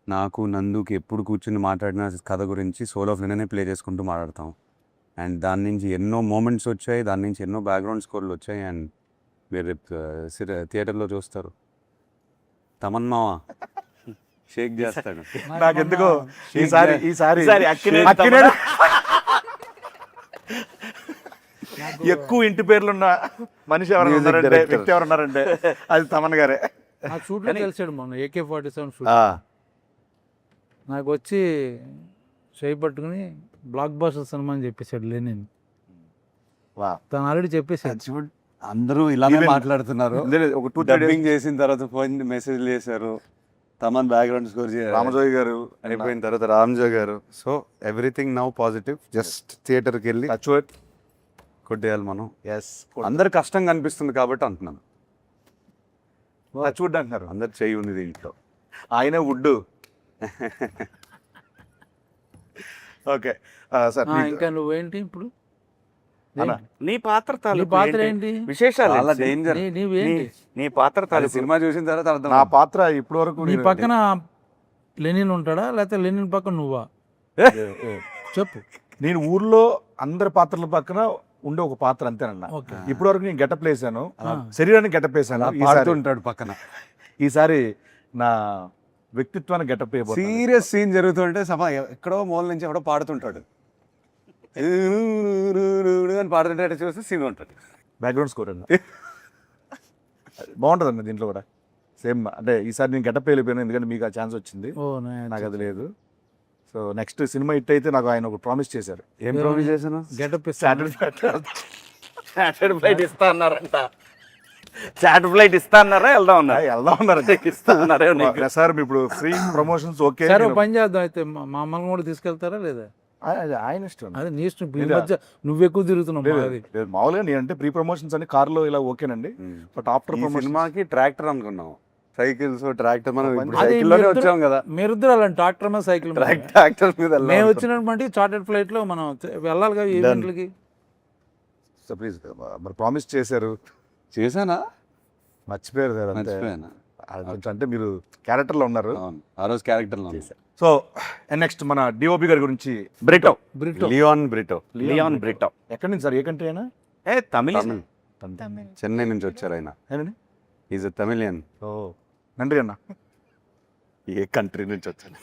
నాకు నందుకి ఎప్పుడు కూర్చుని మాట్లాడిన కథ గురించి సోల్ ఆఫ్ లెనినే ప్లే చేసుకుంటూ మాట్లాడతాం. అండ్ దాని నుంచి ఎన్నో మూమెంట్స్ వచ్చాయి, దాని నుంచి ఎన్నో బ్యాక్గ్రౌండ్ స్కోర్లు వచ్చాయి. అండ్ మీరు థియేటర్లో చూస్తారు, తమన్ మావా షేక్ చేస్తాడు. నాకు ఎందుకో ఈసారి ఎక్కువ ఇంటి పేర్లున్న మనిషి ఎవరు Music ఉన్నారంటే, director. వ్యక్తి ఎవరు ఉన్నారంటే అది తమన్ గారే. ఆ షూట్లో కలిసాడు మొన్న AK-47 షూట్. నాకు వచ్చి చేయి పట్టుకుని బ్లాక్ బాస్టర్ సినిమా అని చెప్పేశాడు లెనిన్. తను ఆల్రెడీ చెప్పేశాడు. అందరూ ఇలానే Even- మాట్లాడుతున్నారు. ఒక 2-3 days డబ్బింగ్ చేసిన తర్వాత ఫోన్ మెసేజ్ చేశారు, తమన్ బ్యాక్గ్రౌండ్ స్కోర్ రామజోగి గారు అయిపోయిన తర్వాత రామ్జో గారు. So everything now positive. Just థియేటర్కి వెళ్ళి కొట్టేయాలి మనం. అందరు కష్టంగా అనిపిస్తుంది కాబట్టి అంటున్నాను. చూడ్డా అంటున్నారు, అందరు చెయ్యి ఉంది దీంట్లో. ఆయనే వుడ్. ఓకే సార్, ఇంకా నువ్వేంటి ఇప్పుడు అలా. నీ పాత్ర నీ తాలూకు పాత్ర ఏంటి? ఏంటి? విశేషాలు చాలా ఏంటి? డేంజర్. నీవేంటి? నీ పాత్ర అది తాలూకు సినిమా చూసిన తర్వాత అర్థం నా పాత్ర ఇప్పటి వరకు నీ పక్కన లెనిన్ ఉంటాడా లేకపోతే లెనిన్ పక్కన నువ్వా? చెప్పు. నేను ఊర్లో అందరి పాత్రల పక్కన ఉండే ఒక పాత్ర అంతేనన్నా. ఓకే. ఇప్పటి వరకు నేను గెటప్ వేసాను, ఆ. శరీరాన్ని గెటప్ వేసాను. అలా ఈసారి పాడుతుంటాడు పక్కన. ఈసారి నా వ్యక్తిత్వాన్ని గెటప్ వేయబోతున్నాను. సీరియస్ సీన్ జరుగుతుంటే ఎక్కడో మూల నుంచి ఎవడో పాడుతుంటాడు అని పాడుతుంటే అటు చూస్తే సీన్ ఉంటుంది. బ్యాక్గ్రౌండ్ స్కోర్ అన్న బాగుంటుంది అన్న దీంట్లో కూడా సేమ్. అంటే ఈసారి నేను గెటప్ వెళ్ళిపోయాను ఎందుకంటే మీకు ఆ ఛాన్స్ వచ్చింది, ఓ నాకు అది లేదు. సో నెక్స్ట్ సినిమా హిట్ అయితే నాకు ఆయన ఒక ప్రామిస్ చేశారు. ఏం ప్రామిస్ చేశాను? గెటప్ చార్టెడ్ ఫ్లైట్ ఇస్తా అన్నారంట. చార్టెడ్ ఫ్లైట్ ఇస్తా అన్నారా? వెళ్దాం ఉన్నారు. వెళ్దాం ఉన్నారు. ఇస్తా అన్నారే నీకు? సార్ ఇప్పుడు ఫ్రీ ప్రమోషన్స్ ఓకే. సరే ఓ పని చేద్దాం అయితే, మా అమ్మని కూడా తీసుకెళ్తారా లేదా? ఆయన ఇష్టం. అదే నీ ఇష్టం. ఈ లేదా? మధ్య నువ్వు ఎక్కువ తిరుగుతున్నావు. లేదు, అది లేదు, మామూలుగా నేను అంటే ప్రీ ప్రమోషన్స్ అని కార్లో ఇలా ఓకేనండి, బట్ ఆఫ్టర్ ఈ ప్రమోషన్ సినిమాకి ట్రాక్టర్ అనుకున్నాం, సైకిల్స్ ట్రాక్టర్. మనం ఇప్పుడు అది సైకిల్లోనే మీరిద్దరు- వచ్చాం కదా, మీరిద్దరు అలాంటి ట్రాక్టర్ మీద సైకిల్ మీద. ట్రాక్టర్ మీద వెళ్ళాం. మేము వచ్చినటువంటి చార్టెడ్ ఫ్లైట్ లో మనం వెళ్ళాలి కదా ఈవెంట్లకి. సో ప్లీజ్ మరి ప్రామిస్ చేశారు, చేశానా? మర్చిపోయారు సార్. అంతే. మర్చిపోయాను. అది కొంచెం అంటే మీరు క్యారెక్టర్లో ఉన్నారు. అవును, ఆ రోజు క్యారెక్టర్లో సో నెక్స్ట్ మన డిఓపి గారి గురించి. Brito. Brito. Leon Brito. Leon Brito. ఎక్కడి నుంచి సార్, ఏ కంట్రీ అయినా? తమిళ. Tamil. చెన్నై నుంచి వచ్చారు ఆయన. ఏనండి? Is a Tamilian. ఓ నండ్రి అన్న. ఏ కంట్రీ నుంచి వచ్చాను?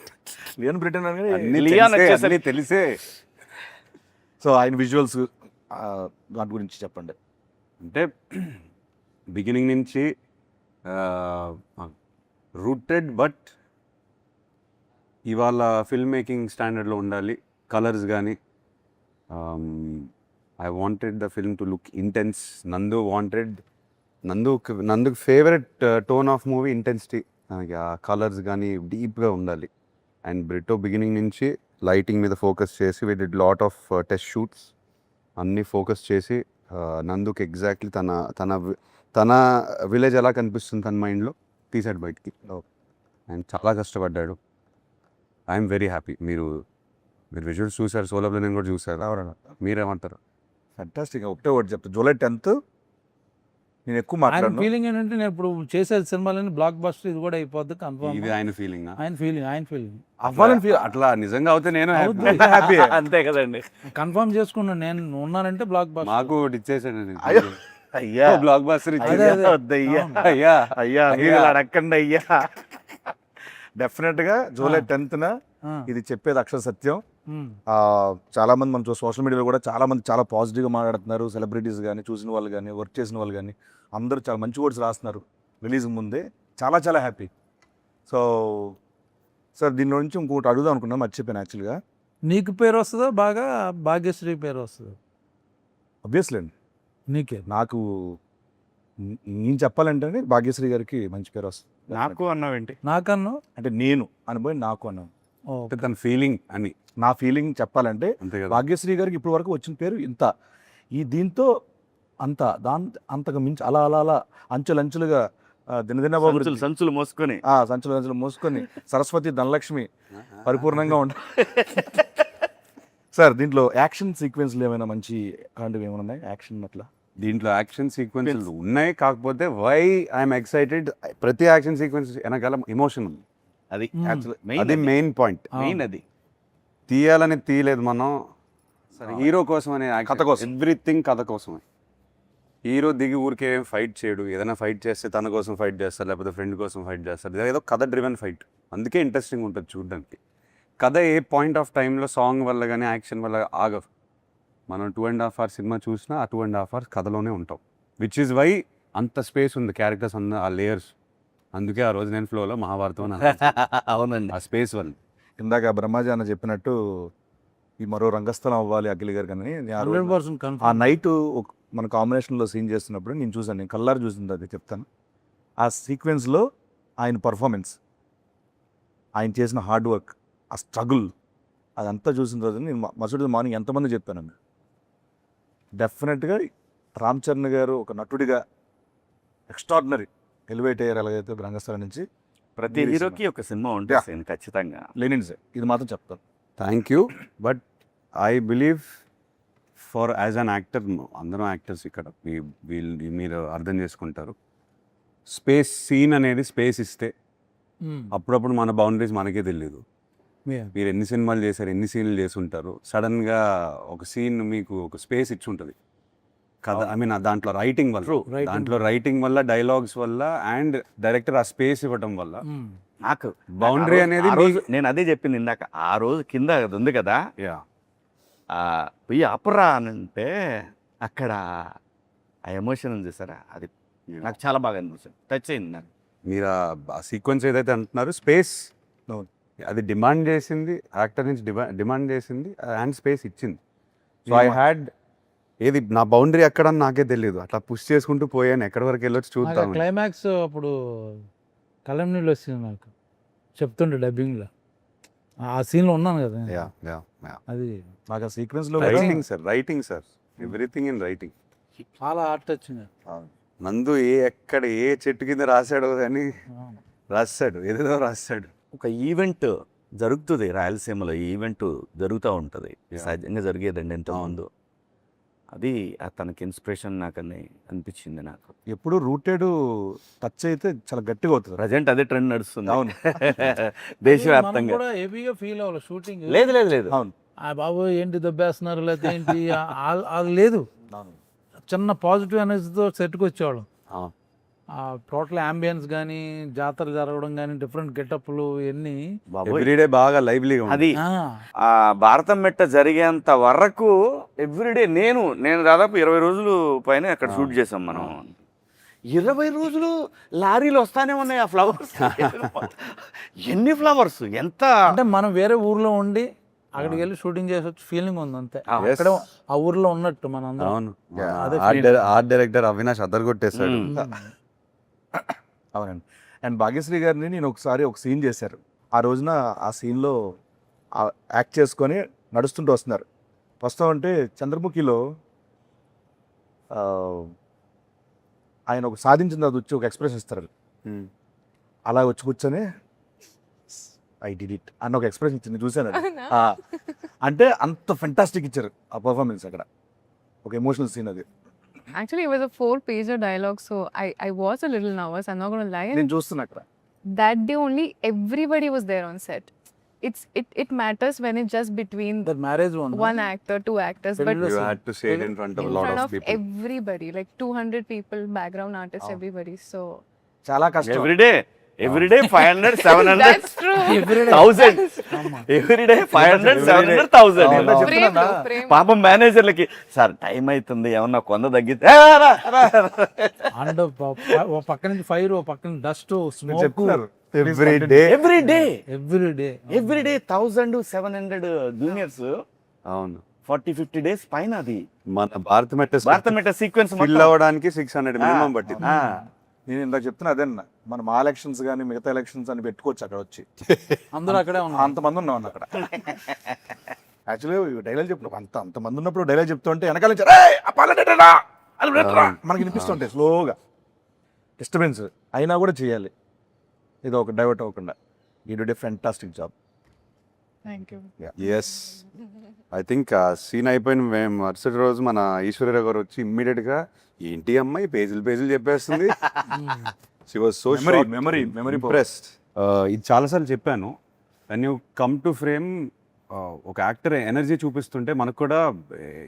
లియన్ బ్రిటన్ అని. అన్నీ లియాన్ తెలిసే, వచ్చేసరికి- అన్నీ తెలిసే. సో ఆయన విజువల్స్ దాని గురించి చెప్పండి. అంటే బిగినింగ్ నుంచి రూటెడ్, బట్ ఇవాళ ఫిల్మ్ మేకింగ్ స్టాండర్డ్లో ఉండాలి. కలర్స్ కానీ I wanted the film to look intense. నందుకు favourite tone of movie intensity. ఆ కలర్స్ కానీ డీప్గా ఉండాలి. అండ్ బ్రిటో బిగినింగ్ నుంచి లైటింగ్ మీద ఫోకస్ చేసి we did lot of test shoots అన్నీ ఫోకస్ చేసి నందుకు ఎగ్జాక్ట్లీ తన విలేజ్ ఎలా కనిపిస్తుంది తన మైండ్లో తీసాడు బయటికి. అండ్ చాలా కష్టపడ్డాడు. I'm very happy. మీరు విజువల్స్ చూసారు, సోలో నేను కూడా చూసారు. మీరేమంటారు? ఫ్యాంటాస్టిక్. ఒకటే ఒకటి చెప్తా, జూలై 10th నేను ఎక్కువ ఆయన మాట్లాడను. ఫీలింగ్ ఏంటంటే నేను ఇప్పుడు చేసే సినిమాలని బ్లాక్ బస్టర్ ఇది కూడా అయిపోద్ది కన్ఫర్మ్. ఇది ఆయన ఫీలింగ్. ఆయన ఫీలింగ్ అవ్వాలని ఫీల్ అట్లా నిజంగా అవుతే నేను అవుద్ది. హ్యాపీ. అంతే కదండి. కన్ఫర్మ్ చేసుకున్నాను నేను ఉన్నానంటే బ్లాక్ బస్టర్. మాకు ఒకటి ఇచ్చేసాడు. అయ్యో. అయ్యా బ్లాక్ బాస్టర్ అదే, అదే. వద్దయ్యా. అవును. అయ్యా అయ్యా మీరు ఇలా అడగండి అయ్యా. డెఫినెట్ గా జూలై 10th ఇది చెప్పేది అక్షర సత్యం. చాలా మంది మనం సోషల్ మీడియాలో కూడా చాలా మంది చాలా పాజిటివ్గా మాట్లాడుతున్నారు. సెలబ్రిటీస్ కానీ, చూసిన వాళ్ళు కానీ, వర్క్ చేసిన వాళ్ళు కానీ అందరూ చాలా మంచి వర్డ్స్ రాస్తున్నారు రిలీజ్ ముందే. చాలా చాలా హ్యాపీ. సో సార్ దీని నుంచి ఇంకొకటి అడుగుదాం అనుకున్నాం, మర్చిపోయాను యాక్చువల్గా. నీకు పేరు వస్తుందా బాగా, భాగ్యశ్రీ పేరు వస్తుందా? అబ్వియస్లీ అండి, నీకే. నాకు నేను చెప్పాలంటే భాగ్యశ్రీ గారికి మంచి పేరు వస్తుంది. నాకు అన్నావేంటి? నాకన్నా అంటే నేను అనుభవం నాకు అన్నాను. అంటే తన ఫీలింగ్ అని నా ఫీలింగ్ చెప్పాలంటే అంతే కదా. భాగ్యశ్రీ గారికి ఇప్పుడు వరకు వచ్చిన పేరు ఇంత, ఈ దీంతో అంత అంతకు మించి అలా అలా అలా అంచెలంచెలుగా దినదిన సంచులు మోసుకొని సంచులు మోసుకొని సరస్వతి ధనలక్ష్మి పరిపూర్ణంగా ఉంటాయి. సార్ దీంట్లో యాక్షన్ సీక్వెన్స్లు ఏమైనా మంచి అలాంటివి ఏమైనా ఉన్నాయి? యాక్షన్ అట్లా దీంట్లో యాక్షన్ సీక్వెన్సెస్ ఉన్నాయి, కాకపోతే వై ఐఎమ్ ఎక్సైటెడ్, ప్రతి యాక్షన్ సీక్వెన్స్ వెనకాల ఎమోషన్ ఉంది. అది అది మెయిన్ పాయింట్. మెయిన్ అది తీయాలని తీయలేదు మనం, హీరో కోసమనే, కథ కోసం. ఎవ్రీథింగ్ కథ కోసమే. హీరో దిగి ఊరికే ఫైట్ చేయడు. ఏదైనా ఫైట్ చేస్తే తన కోసం ఫైట్ చేస్తారు, లేకపోతే ఫ్రెండ్ కోసం ఫైట్ చేస్తారు. ఏదో కథ డ్రివెన్ ఫైట్, అందుకే ఇంట్రెస్టింగ్ ఉంటుంది చూడడానికి. కథ ఏ పాయింట్ ఆఫ్ టైంలో సాంగ్ వల్ల కానీ యాక్షన్ వల్ల ఆగదు. మనం 2.5 hours సినిమా చూసినా ఆ 2.5 hours కథలోనే ఉంటాం. విచ్ ఈజ్ వై అంత స్పేస్ ఉంది క్యారెక్టర్స్ అన్న ఆ లేయర్స్. అందుకే ఆ రోజు నేను ఫ్లోలో మహాభారతం అవునండి. ఆ స్పేస్ వల్ల. ఇందాక బ్రహ్మాజీ అన్న చెప్పినట్టు ఈ మరో రంగస్థలం అవ్వాలి అఖిల్ గారు కానీ ఆ రోజు 100% ఆ కన్ఫర్మ్. నైట్ మన కాంబినేషన్లో సీన్ చేస్తున్నప్పుడు నేను చూసాను, నేను కల్లారు చూసింది అది చెప్తాను. ఆ సీక్వెన్స్లో ఆయన పర్ఫార్మెన్స్, ఆయన చేసిన హార్డ్ వర్క్, ఆ స్ట్రగుల్ అదంతా చూసిన తర్వాత నేను మరుసటి మార్నింగ్ ఎంతమంది చెప్పాను. డెఫినెట్గా రామ్ చరణ్ గారు ఒక నటుడిగా ఎక్స్ట్రాడినరీ ఎలివేట్ అయ్యారు. ఎలాగైతే రంగస్థలం నుంచి ప్రతి హీరోకి ఒక సినిమా ఉంటుంది ఖచ్చితంగా. లెనిన్ సార్ ఇది మాత్రం చెప్తాను. Thank you. But I believe for as an actor అందరం యాక్టర్స్ ఇక్కడ వీళ్ళు మీరు అర్థం చేసుకుంటారు. స్పేస్ సీన్ అనేది స్పేస్ ఇస్తే అప్పుడప్పుడు మన బౌండరీస్ మనకే తెలియదు. మీరు ఎన్ని సినిమాలు చేశారు, ఎన్ని సీన్లు చేసి ఉంటారు, సడన్గా ఒక సీన్ మీకు ఒక స్పేస్ ఇచ్చి ఉంటుంది కదా. ఐ మీన్ దాంట్లో రైటింగ్ వల్ల డైలాగ్స్ వల్ల అండ్ డైరెక్టర్ ఆ స్పేస్ ఇవ్వటం వల్ల నాకు బౌండరీ అనేది ఆ రోజు నేను అదే చెప్పింది ఇందాక, ఆ రోజు కింద అది ఉంది కదా, యా పోయి అప్పురా అని అంటే అక్కడ ఆ ఎమోషన్ ఉంది చూసారా, అది నాకు చాలా బాగా అనిపించింది, టచ్ అయింది నాకు. మీరు ఆ సీక్వెన్స్ ఏదైతే అంటున్నారు స్పేస్ అది డిమాండ్ చేసింది, యాక్టర్ నుంచి డిమాండ్ చేసింది అండ్ స్పేస్ ఇచ్చింది. సో ఐ హ్యాడ్ ఏది నా బౌండరీ ఎక్కడ అని నాకే తెలియదు, అట్లా పుష్ చేసుకుంటూ పోయాను, ఎక్కడి వరకు వెళ్ళొచ్చు చూద్దాం. క్లైమాక్స్ అప్పుడు కళ్ళం నీళ్ళు వచ్చింది నాకు, చెప్తుండే డబ్బింగ్లో ఆ సీన్లో ఉన్నాను కదా. యా యా యా అది నాకు ఆ సీక్వెన్స్లో writing sir everything in writing. చాలా ఆర్ట్ వచ్చింది. నందు ఎక్కడ ఏ చెట్టు కింద రాశాడో కానీ రాస్తాడు, ఏదేదో రాస్తాడు. ఒక ఈవెంట్ జరుగుతుంది రాయలసీమలో, ఈ ఈవెంట్ జరుగుతూ ఉంటుంది, సహజంగా జరిగేదండి ఎంతోమంది. అది తనకి ఇన్స్పిరేషన్ నాకు అని అనిపించింది. నాకు ఎప్పుడు రూటెడ్ టచ్ అయితే చాలా గట్టిగా అవుతుంది. ప్రజెంట్ అదే ట్రెండ్ నడుస్తుంది. అవును. దేశవ్యాప్తంగా కూడా హెవీగా ఫీల్ అవ్వాలి షూటింగ్. లేదు లేదు లేదు. అవును. ఆ బాబు ఏంటి దెబ్బేస్తున్నారు లేకపోతే ఏంటి అది లేదు. చిన్న పాజిటివ్ ఎనర్జీతో సెట్కి వచ్చేవాళ్ళం. ఆ టోటల్ అంబియన్స్ కానీ జాతర జరగడం కానీ డిఫరెంట్ గెటప్లు ఇవన్నీ ఎవ్రీడే బాగా లైవ్లీగా అది ఆ భారతం మెట్ట జరిగేంత వరకు ఎవ్రీడే నేను దాదాపు 20 రోజులు పైన అక్కడ షూట్ చేసాం మనం. 20 రోజులు లారీలు వస్తానే ఉన్నాయి ఆ ఫ్లవర్స్. ఎన్ని ఫ్లవర్స్, ఎంత అంటే మనం వేరే ఊర్లో ఉండి అక్కడికి వెళ్ళి షూటింగ్ చేసి వచ్చి ఫీలింగ్ ఉంది అంతే. అక్కడ ఆ ఊర్లో ఉన్నట్టు మన అందరం. అవును. ఆర్ట్ డైరెక్టర్ అవినాష్ అదరగొట్టేశాడు. అవునండి. అండ్ భాగ్యశ్రీ గారిని నేను ఒకసారి ఒక సీన్ చేశారు. ఆ రోజున ఆ సీన్లో యాక్ట్ చేసుకొని నడుస్తుంటూ వస్తున్నారు. వస్తామంటే చంద్రముఖిలో ఆయన ఒక సాధించిన అది వచ్చి ఒక ఎక్స్ప్రెషన్ ఇస్తారు, అలా వచ్చి కూర్చొని ఐ డిడ్ ఇట్ అన్న ఒక ఎక్స్ప్రెషన్ ఇచ్చింది, చూశాను అది. అంటే అంత ఫెంటాస్టిక్ ఇచ్చారు ఆ పర్ఫార్మెన్స్ అక్కడ, ఒక ఎమోషనల్ సీన్ అది. Actually, it was a 4-pager dialogue, so I was a little nervous. I'm not going to lie. నేను చూస్తున్నా అక్కడ. That day only, everybody was there on set. It matters when it's just between The marriage one actor, 2 actors, but You had to say it in front of a in lot front of of people. everybody, like 200 people, background artists, everybody. So చాలా కష్టం. Everyday 500 700 that's true. 1000 everyday 500 700 1000. Frame. పాపం మేనేజర్లకి sir time అవుతుంది ఏమన్నా కొంద తగ్గితే and ఓ పక్క నుంచి fire, ఓ పక్క నుంచి డస్ట్, స్మోక్. చెప్తున్నారు ఎవ్రీడే 1000 700 జూనియర్స్. అవును. 40-50 days పైన అది మన భారత సీక్వెన్స్ ఫిల్ అవ్వడానికి 600 మినిమం పట్టింది. నేను ఇందాక చెప్తున్నా అదేనా, మనం మా ఎలక్షన్స్ కానీ మిగతా ఎలక్షన్స్ అని పెట్టుకోవచ్చు అక్కడ వచ్చి. అందరూ అక్కడే ఉన్నారు. అంతమంది ఉన్నాం అక్కడ. యాక్చువల్లీ డైలాగ్ చెప్పిన అంతమంది ఉన్నప్పుడు డైలాగ్ చెప్తుంటే వెనకాల నుంచి మనకి వినిపిస్తుంటాయి స్లోగా, డిస్టర్బెన్స్ అయినా కూడా చేయాలి, ఇది ఒక డైవర్ట్ అవ్వకుండా. You did a fantastic job. Thank you. Yes I think ఆ సీన్ అయిపోయిన మరుసటి రోజు మన ఈశ్వర్యరావు గారు వచ్చి ఇమ్మీడియట్గా ఏంటి అమ్మాయి పేజీలు చెప్పేస్తుంది. She was so memory impressed. ఇది చాలాసార్లు చెప్పాను, when you come to frame ఒక యాక్టర్ ఎనర్జీ చూపిస్తుంటే మనకు కూడా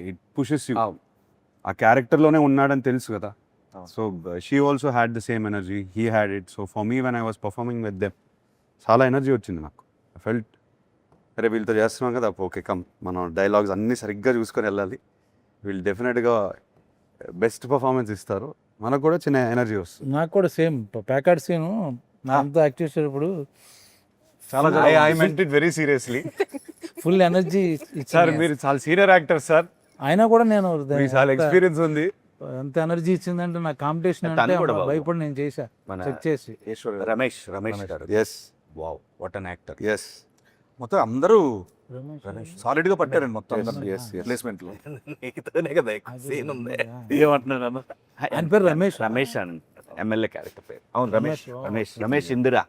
ఇట్ పుషెస్ యూ. ఆ క్యారెక్టర్లోనే ఉన్నాడని తెలుసు కదా. So she also had the same energy, he had it. So for me when I was performing with them చాలా ఎనర్జీ వచ్చింది నాకు. ఐ ఫెల్ట్ అరే వీళ్ళతో చేస్తున్నాం కదా, ఓకే కమ్ మనం డైలాగ్స్ అన్నీ సరిగ్గా చూసుకొని వెళ్ళాలి, వీళ్ళు డెఫినెట్గా బెస్ట్ పర్ఫార్మెన్స్ ఇస్తారు, మనకు కూడా చిన్న ఎనర్జీ వస్తుంది. నాకు కూడా సేమ్ ప్యాకార్డ్ సీను అంతా యాక్ట్ చేసేటప్పుడు చాలా I meant it very seriously. Full energy sir మీరు చాలా సీనియర్ యాక్టర్ సార్, అయినా కూడా నేను చాలా ఎక్స్పీరియన్స్ ఉంది. ఎంత ఎనర్జీ ఇచ్చిందంటే నా కాంపిటీషన్ తను అంటే కూడా బాబు. భయపడి నేను చేశా చెక్ చేసి. Ramesh garu. Yes wow, what an actor. Yes మొత్తం అందరూ సాలిడ్ గా పట్టారండి మొత్తం ప్లేస్మెంట్ లో. నీతోనే కదా సీన్ ఉంది. ఏమంటున్నాను ఆయన పేరు రమేష్. రమేష్ అని ఎమ్మెల్యే క్యారెక్టర్ పేరు. అవును రమేష్. రమేష్ ఇందిరా.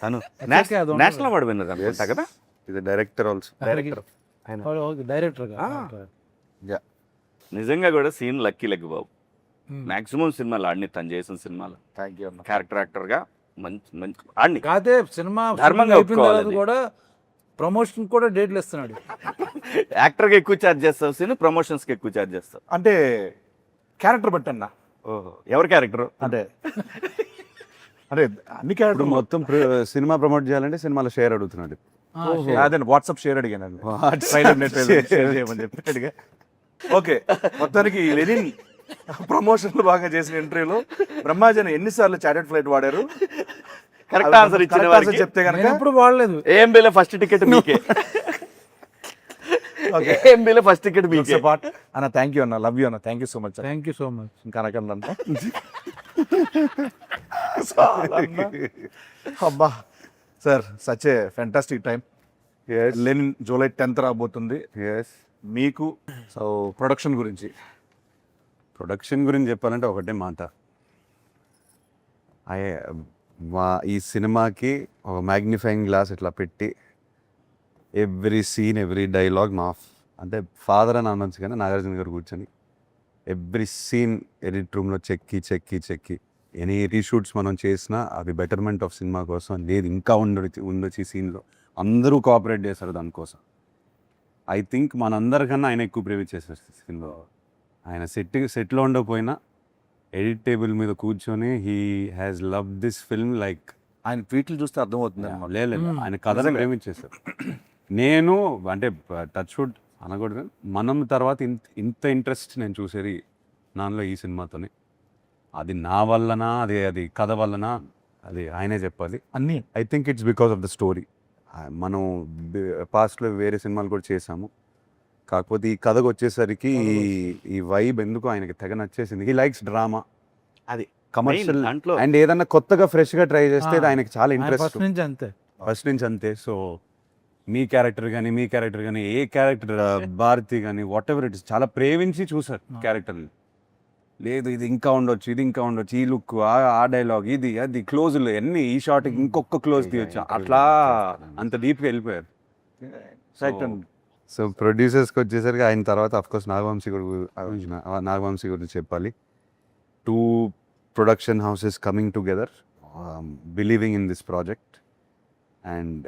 తను నేషనల్ అవార్డు విన్నర్ అనుకుంటా కదా. ఇది డైరెక్టర్ ఆల్సో. Director director. నిజంగా కూడా సీన్ లక్కీ లెగ్ బాబు. మాక్సిమం సినిమాలు ఆడిని, తను చేసిన సినిమాలు థ్యాంక్ యూ అన్న. క్యారెక్టర్ యాక్టర్గా మంచి మంచి ఆడిని. కాదే సినిమా ధర్మంగా అయిపోయిన తర్వాత ఒప్పుకోవాలి. కూడా ప్రమోషన్ కూడా డేట్లు ఇస్తున్నాడు. యాక్టర్గా ఎక్కువ ఛార్జ్ చేస్తావు సీన్, ప్రమోషన్స్కి ఎక్కువ ఛార్జ్ చేస్తావు. అంటే క్యారెక్టర్ బట్టి అన్న, ఓహో, ఎవరి క్యారెక్టర్? అంటే అంటే అన్ని ఇప్పుడు క్యారెక్టర్ మొత్తం సినిమా ప్రమోట్ చేయాలంటే సినిమాలో షేర్ అడుగుతున్నాడు. అదే వాట్సాప్ షేర్ అడిగాను, ట్రైలర్ నెట్ షేర్ చేయమని చెప్పి అడిగా. ఓకే, మొత్తానికి లెనిన్ ప్రమోషన్లు బాగా చేసిన ఇంటర్వ్యూలో బ్రహ్మాజన్ ఎన్నిసార్లు చార్టెడ్ ఫ్లైట్ వాడారు? కరెక్ట్ ఆన్సర్ ఇచ్చిన Correct వారికి answer చెప్తే నేను కనుక ఎప్పుడు వాడలేదు. ఏఎంబీలో ఫస్ట్ టికెట్ మీకే. ఏఎంబీలో ఫస్ట్ టికెట్ మీకే. పార్ట్ అన్న. థ్యాంక్ యూ అన్న, లవ్ యూ అన్న, thank you so much. Thank you so much. ఇంకా అనకండి అబ్బా sir, such a fantastic time. Lenin July 10th రాబోతుంది. ఎస్. మీకు సో ప్రొడక్షన్ గురించి ప్రొడక్షన్ గురించి చెప్పాలంటే ఒకటే మాట. ఈ సినిమాకి ఒక మ్యాగ్నిఫైయింగ్ గ్లాస్ ఇట్లా పెట్టి ఎవ్రీ సీన్, ఎవ్రీ డైలాగ్ మా అంటే ఫాదర్ అని అనొచ్చు కానీ నాగార్జున గారు కూర్చొని ఎవ్రీ సీన్ ఎడిట్ రూమ్లో చెక్కి ఎనీ రీషూట్స్ మనం చేసినా అది బెటర్మెంట్ ఆఫ్ సినిమా కోసం. లేదు ఇంకా ఉండొచ్చు ఈ సీన్లో, అందరూ కోఆపరేట్ చేశారు దానికోసం. ఐ థింక్ మనందరికన్నా ఆయన ఎక్కువ ప్రేమ చేశారు సినిమాలో. ఆయన సెట్లో ఉండకపోయినా ఎడిట్ టేబుల్ మీద కూర్చొని he has love this film like. ఆయన ట్వీట్లు చూస్తే అర్థమవుతుంది అన్నమాట. లేదు ఆయన కథను ప్రేమించేశారు. నేను అంటే టచ్ వుడ్ అనకూడదు, మనం తర్వాత ఇంత ఇంట్రెస్ట్ నేను చూసేది నాలో ఈ సినిమాతోనే. అది నా వల్లనా, అది కథ వల్లనా, అది ఆయనే చెప్పాలి. అన్నీ I think it's because of the story. మనం పాస్ట్లో వేరే సినిమాలు కూడా చేసాము, కాకపోతే ఈ కథకు వచ్చేసరికి ఈ వైబ్ ఎందుకు ఆయనకి తెగ నచ్చేసింది. హీ లైక్స్ డ్రామా, అది కమర్షియల్ దాంట్లో అండ్ ఏదన్నా కొత్తగా ఫ్రెష్గా ట్రై చేస్తే అది ఆయనకి చాలా ఇంట్రెస్ట్ ఫస్ట్ నుంచి అంతే. ఫస్ట్ నుంచి అంతే. సో మీ క్యారెక్టర్ కానీ ఏ క్యారెక్టర్, భారతి కానీ వాట్ ఎవర్ ఇట్ ఇస్, చాలా ప్రేమించి చూసారు క్యారెక్టర్ని. లేదు ఇది ఇంకా ఉండొచ్చు, ఈ లుక్, ఆ డైలాగ్, ఇది అది క్లోజులు అన్ని, ఈ షార్ట్ ఇంకొక క్లోజ్ తీయొచ్చు, అట్లా అంత డీప్గా వెళ్ళిపోయారు. సో ప్రొడ్యూసర్స్కి వచ్చేసరికి ఆయన తర్వాత అఫ్కోర్స్ నాగవంశీ గురించి చెప్పాలి. 2 production houses coming together, believing in this project, and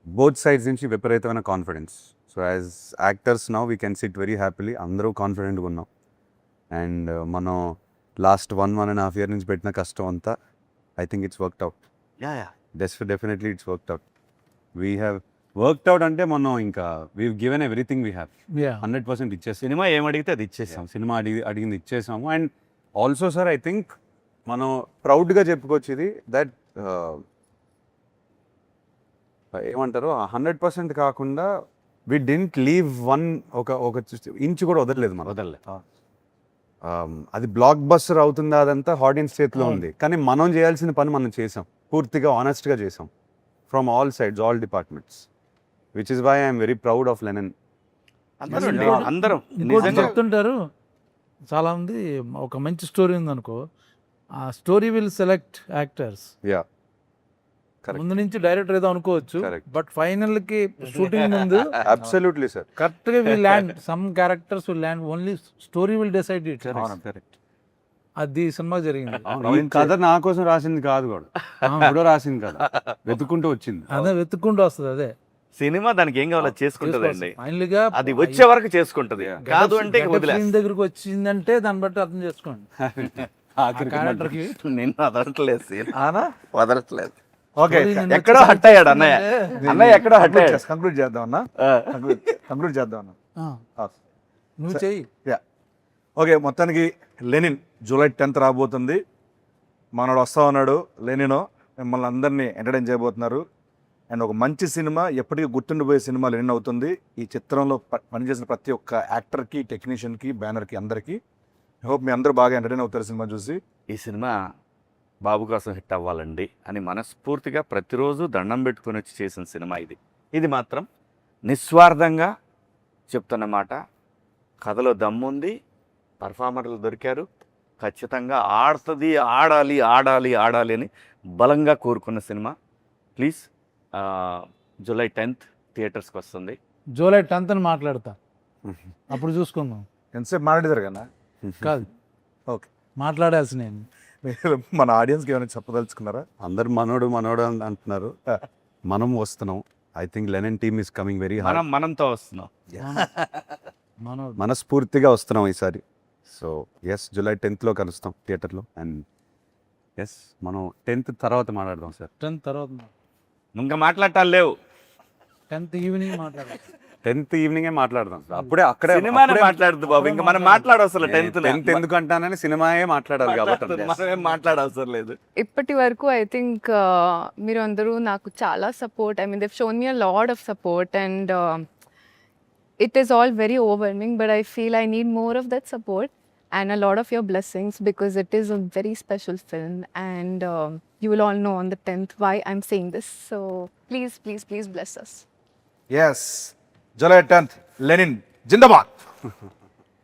both sides నుంచి విపరీతమైన confidence. So as actors now we can SIT very happily, అందరూ కాన్ఫిడెంట్గా ఉన్నాం. అండ్ మనం లాస్ట్ 1.5 year నుంచి పెట్టిన కష్టం అంతా I think it's worked out. Definitely it's worked out. We have worked out అంటే మనం ఇంకా we given everything we have 100% ఇచ్చేసాం. సినిమా ఏమడిగితే అది ఇచ్చేసాం. సినిమా అడిగింది ఇచ్చేసాము. And also sir I think మనం ప్రౌడ్గా చెప్పుకోవచ్చు ఇది, దట్ ఏమంటారు 100% కాకుండా వి డెంట్ లీవ్ ఒక ఇంచు కూడా వదలలేదు మనం. అది బ్లాక్ బస్టర్ అవుతుందా అదంతా ఆడియన్స్ చేతిలో ఉంది, కానీ మనం చేయాల్సిన పని మనం చేసాం, పూర్తిగా ఆనెస్ట్గా చేసాం from all sides, all departments, which is why I'm very proud of Lenin. అందరం ఇంకోటి నిజంగా చెప్తుంటారు చాలా మంది, ఒక మంచి స్టోరీ ఉందనుకో, ఆ story will select actors. Yeah correct. ముందు నుంచి డైరెక్టర్ ఏదో అనుకోవచ్చు, Correct. బట్ ఫైనల్ కి షూటింగ్ ముందు అబ్సల్యూట్లీ సార్. కరెక్ట్ గా will land, some characters will land, only story will decide it. అది సినిమా జరిగింది. ఈ కథ నా కోసం రాసింది కాదు కూడా, కూడా రాసింది కదా, వెతుక్కుంటూ వచ్చింది. అదే వెతుక్కుంటూ వస్తుంది. అదే సినిమా దానికి ఏం కావాలో చేసుకుంటదండి, ఫైనల్ గా అది వచ్చే వరకు చేసుకుంటది. కాదు అంటే ఇక వదిలేస్తా. సీన్ దగ్గరికి వచ్చిందంటే దాన్ని బట్టి అర్థం చేసుకోండి. క్యారెక్టర్ కి నిన్ను వదలట్లేదు సీన్, ఆనా వదలట్లేదు. ఓకే, ఎక్కడో హట్ అయ్యాడు అన్నయ్య, అన్నయ్య ఎక్కడో హట్ అయ్యాడు. కంక్లూడ్ చేద్దాం అన్న, కంక్లూడ్ చేద్దాం అన్న. నువ్వు చెయ్యి. ఓకే, మొత్తానికి లెనిన్ జూలై 10th రాబోతుంది. మనోడు వస్తా ఉన్నాడు లెనినో, మిమ్మల్ని అందరినీ ఎంటర్టైన్ చేయబోతున్నారు. అండ్ ఒక మంచి సినిమా, ఎప్పటికీ గుర్తుండిపోయే సినిమా లెనిన్ అవుతుంది. ఈ చిత్రంలో పనిచేసిన ప్రతి ఒక్క యాక్టర్కి, టెక్నీషియన్కి, బ్యానర్కి, అందరికీ హోప్ మీ అందరూ బాగా ఎంటర్టైన్ అవుతారు సినిమా చూసి. ఈ సినిమా బాబు కోసం హిట్ అవ్వాలండి అని మనస్ఫూర్తిగా ప్రతిరోజు దండం పెట్టుకొని వచ్చి చేసిన సినిమా ఇది. ఇది మాత్రం నిస్వార్థంగా చెప్తున్న మాట. కథలో దమ్ముంది, పర్ఫార్మర్లు దొరికారు, ఖచ్చితంగా ఆడుతుంది, ఆడాలి అని బలంగా కోరుకున్న సినిమా. ప్లీజ్ జూలై 10th థియేటర్స్కి వస్తుంది. జూలై 10th అని మాట్లాడతా. అప్పుడు చూసుకుందాం. ఎంతసేపు మాట్లాడేదారు కదా కాదు ఓకే. మాట్లాడాల్సి నేను. మీరు మన ఆడియన్స్కి ఏమైనా చెప్పదలుచుకున్నారా? అందరు మనోడు అని అంటున్నారు. మనం వస్తున్నాం. I think Lenin team is coming very hard. మనంతో వస్తున్నాం. మనోడు మనస్ఫూర్తిగా వస్తున్నాం ఈసారి. సో ఎస్, July 10th కలుస్తాం థియేటర్లో. అండ్ ఎస్, మనం 10th తర్వాత మాట్లాడదాం సార్. 10th తర్వాత ఇంకా మాట్లాడటాలు లేవు. 10th ఈవినింగ్ మాట్లాడాలి. 10th ఈవినింగే మాట్లాడదాం సార్. అప్పుడే అక్కడే సినిమానే మాట్లాడదు బాబు, ఇంకా మనం మాట్లాడవసరం 10th ఎందుకు అంటానని సినిమాయే మాట్లాడాలి కాబట్టి మనమేం మాట్లాడవసరం లేదు. ఇప్పటి వరకు ఐ థింక్ మీరు అందరూ నాకు చాలా support, I mean దెవ్ shown me a lot of support and it is all very overwhelming, but I feel I need more of that support and a lot of your blessings because it is a very special film and you will all know on the 10th why I'm saying this. So please bless us. Yes, July 10th Lenin Zindabad.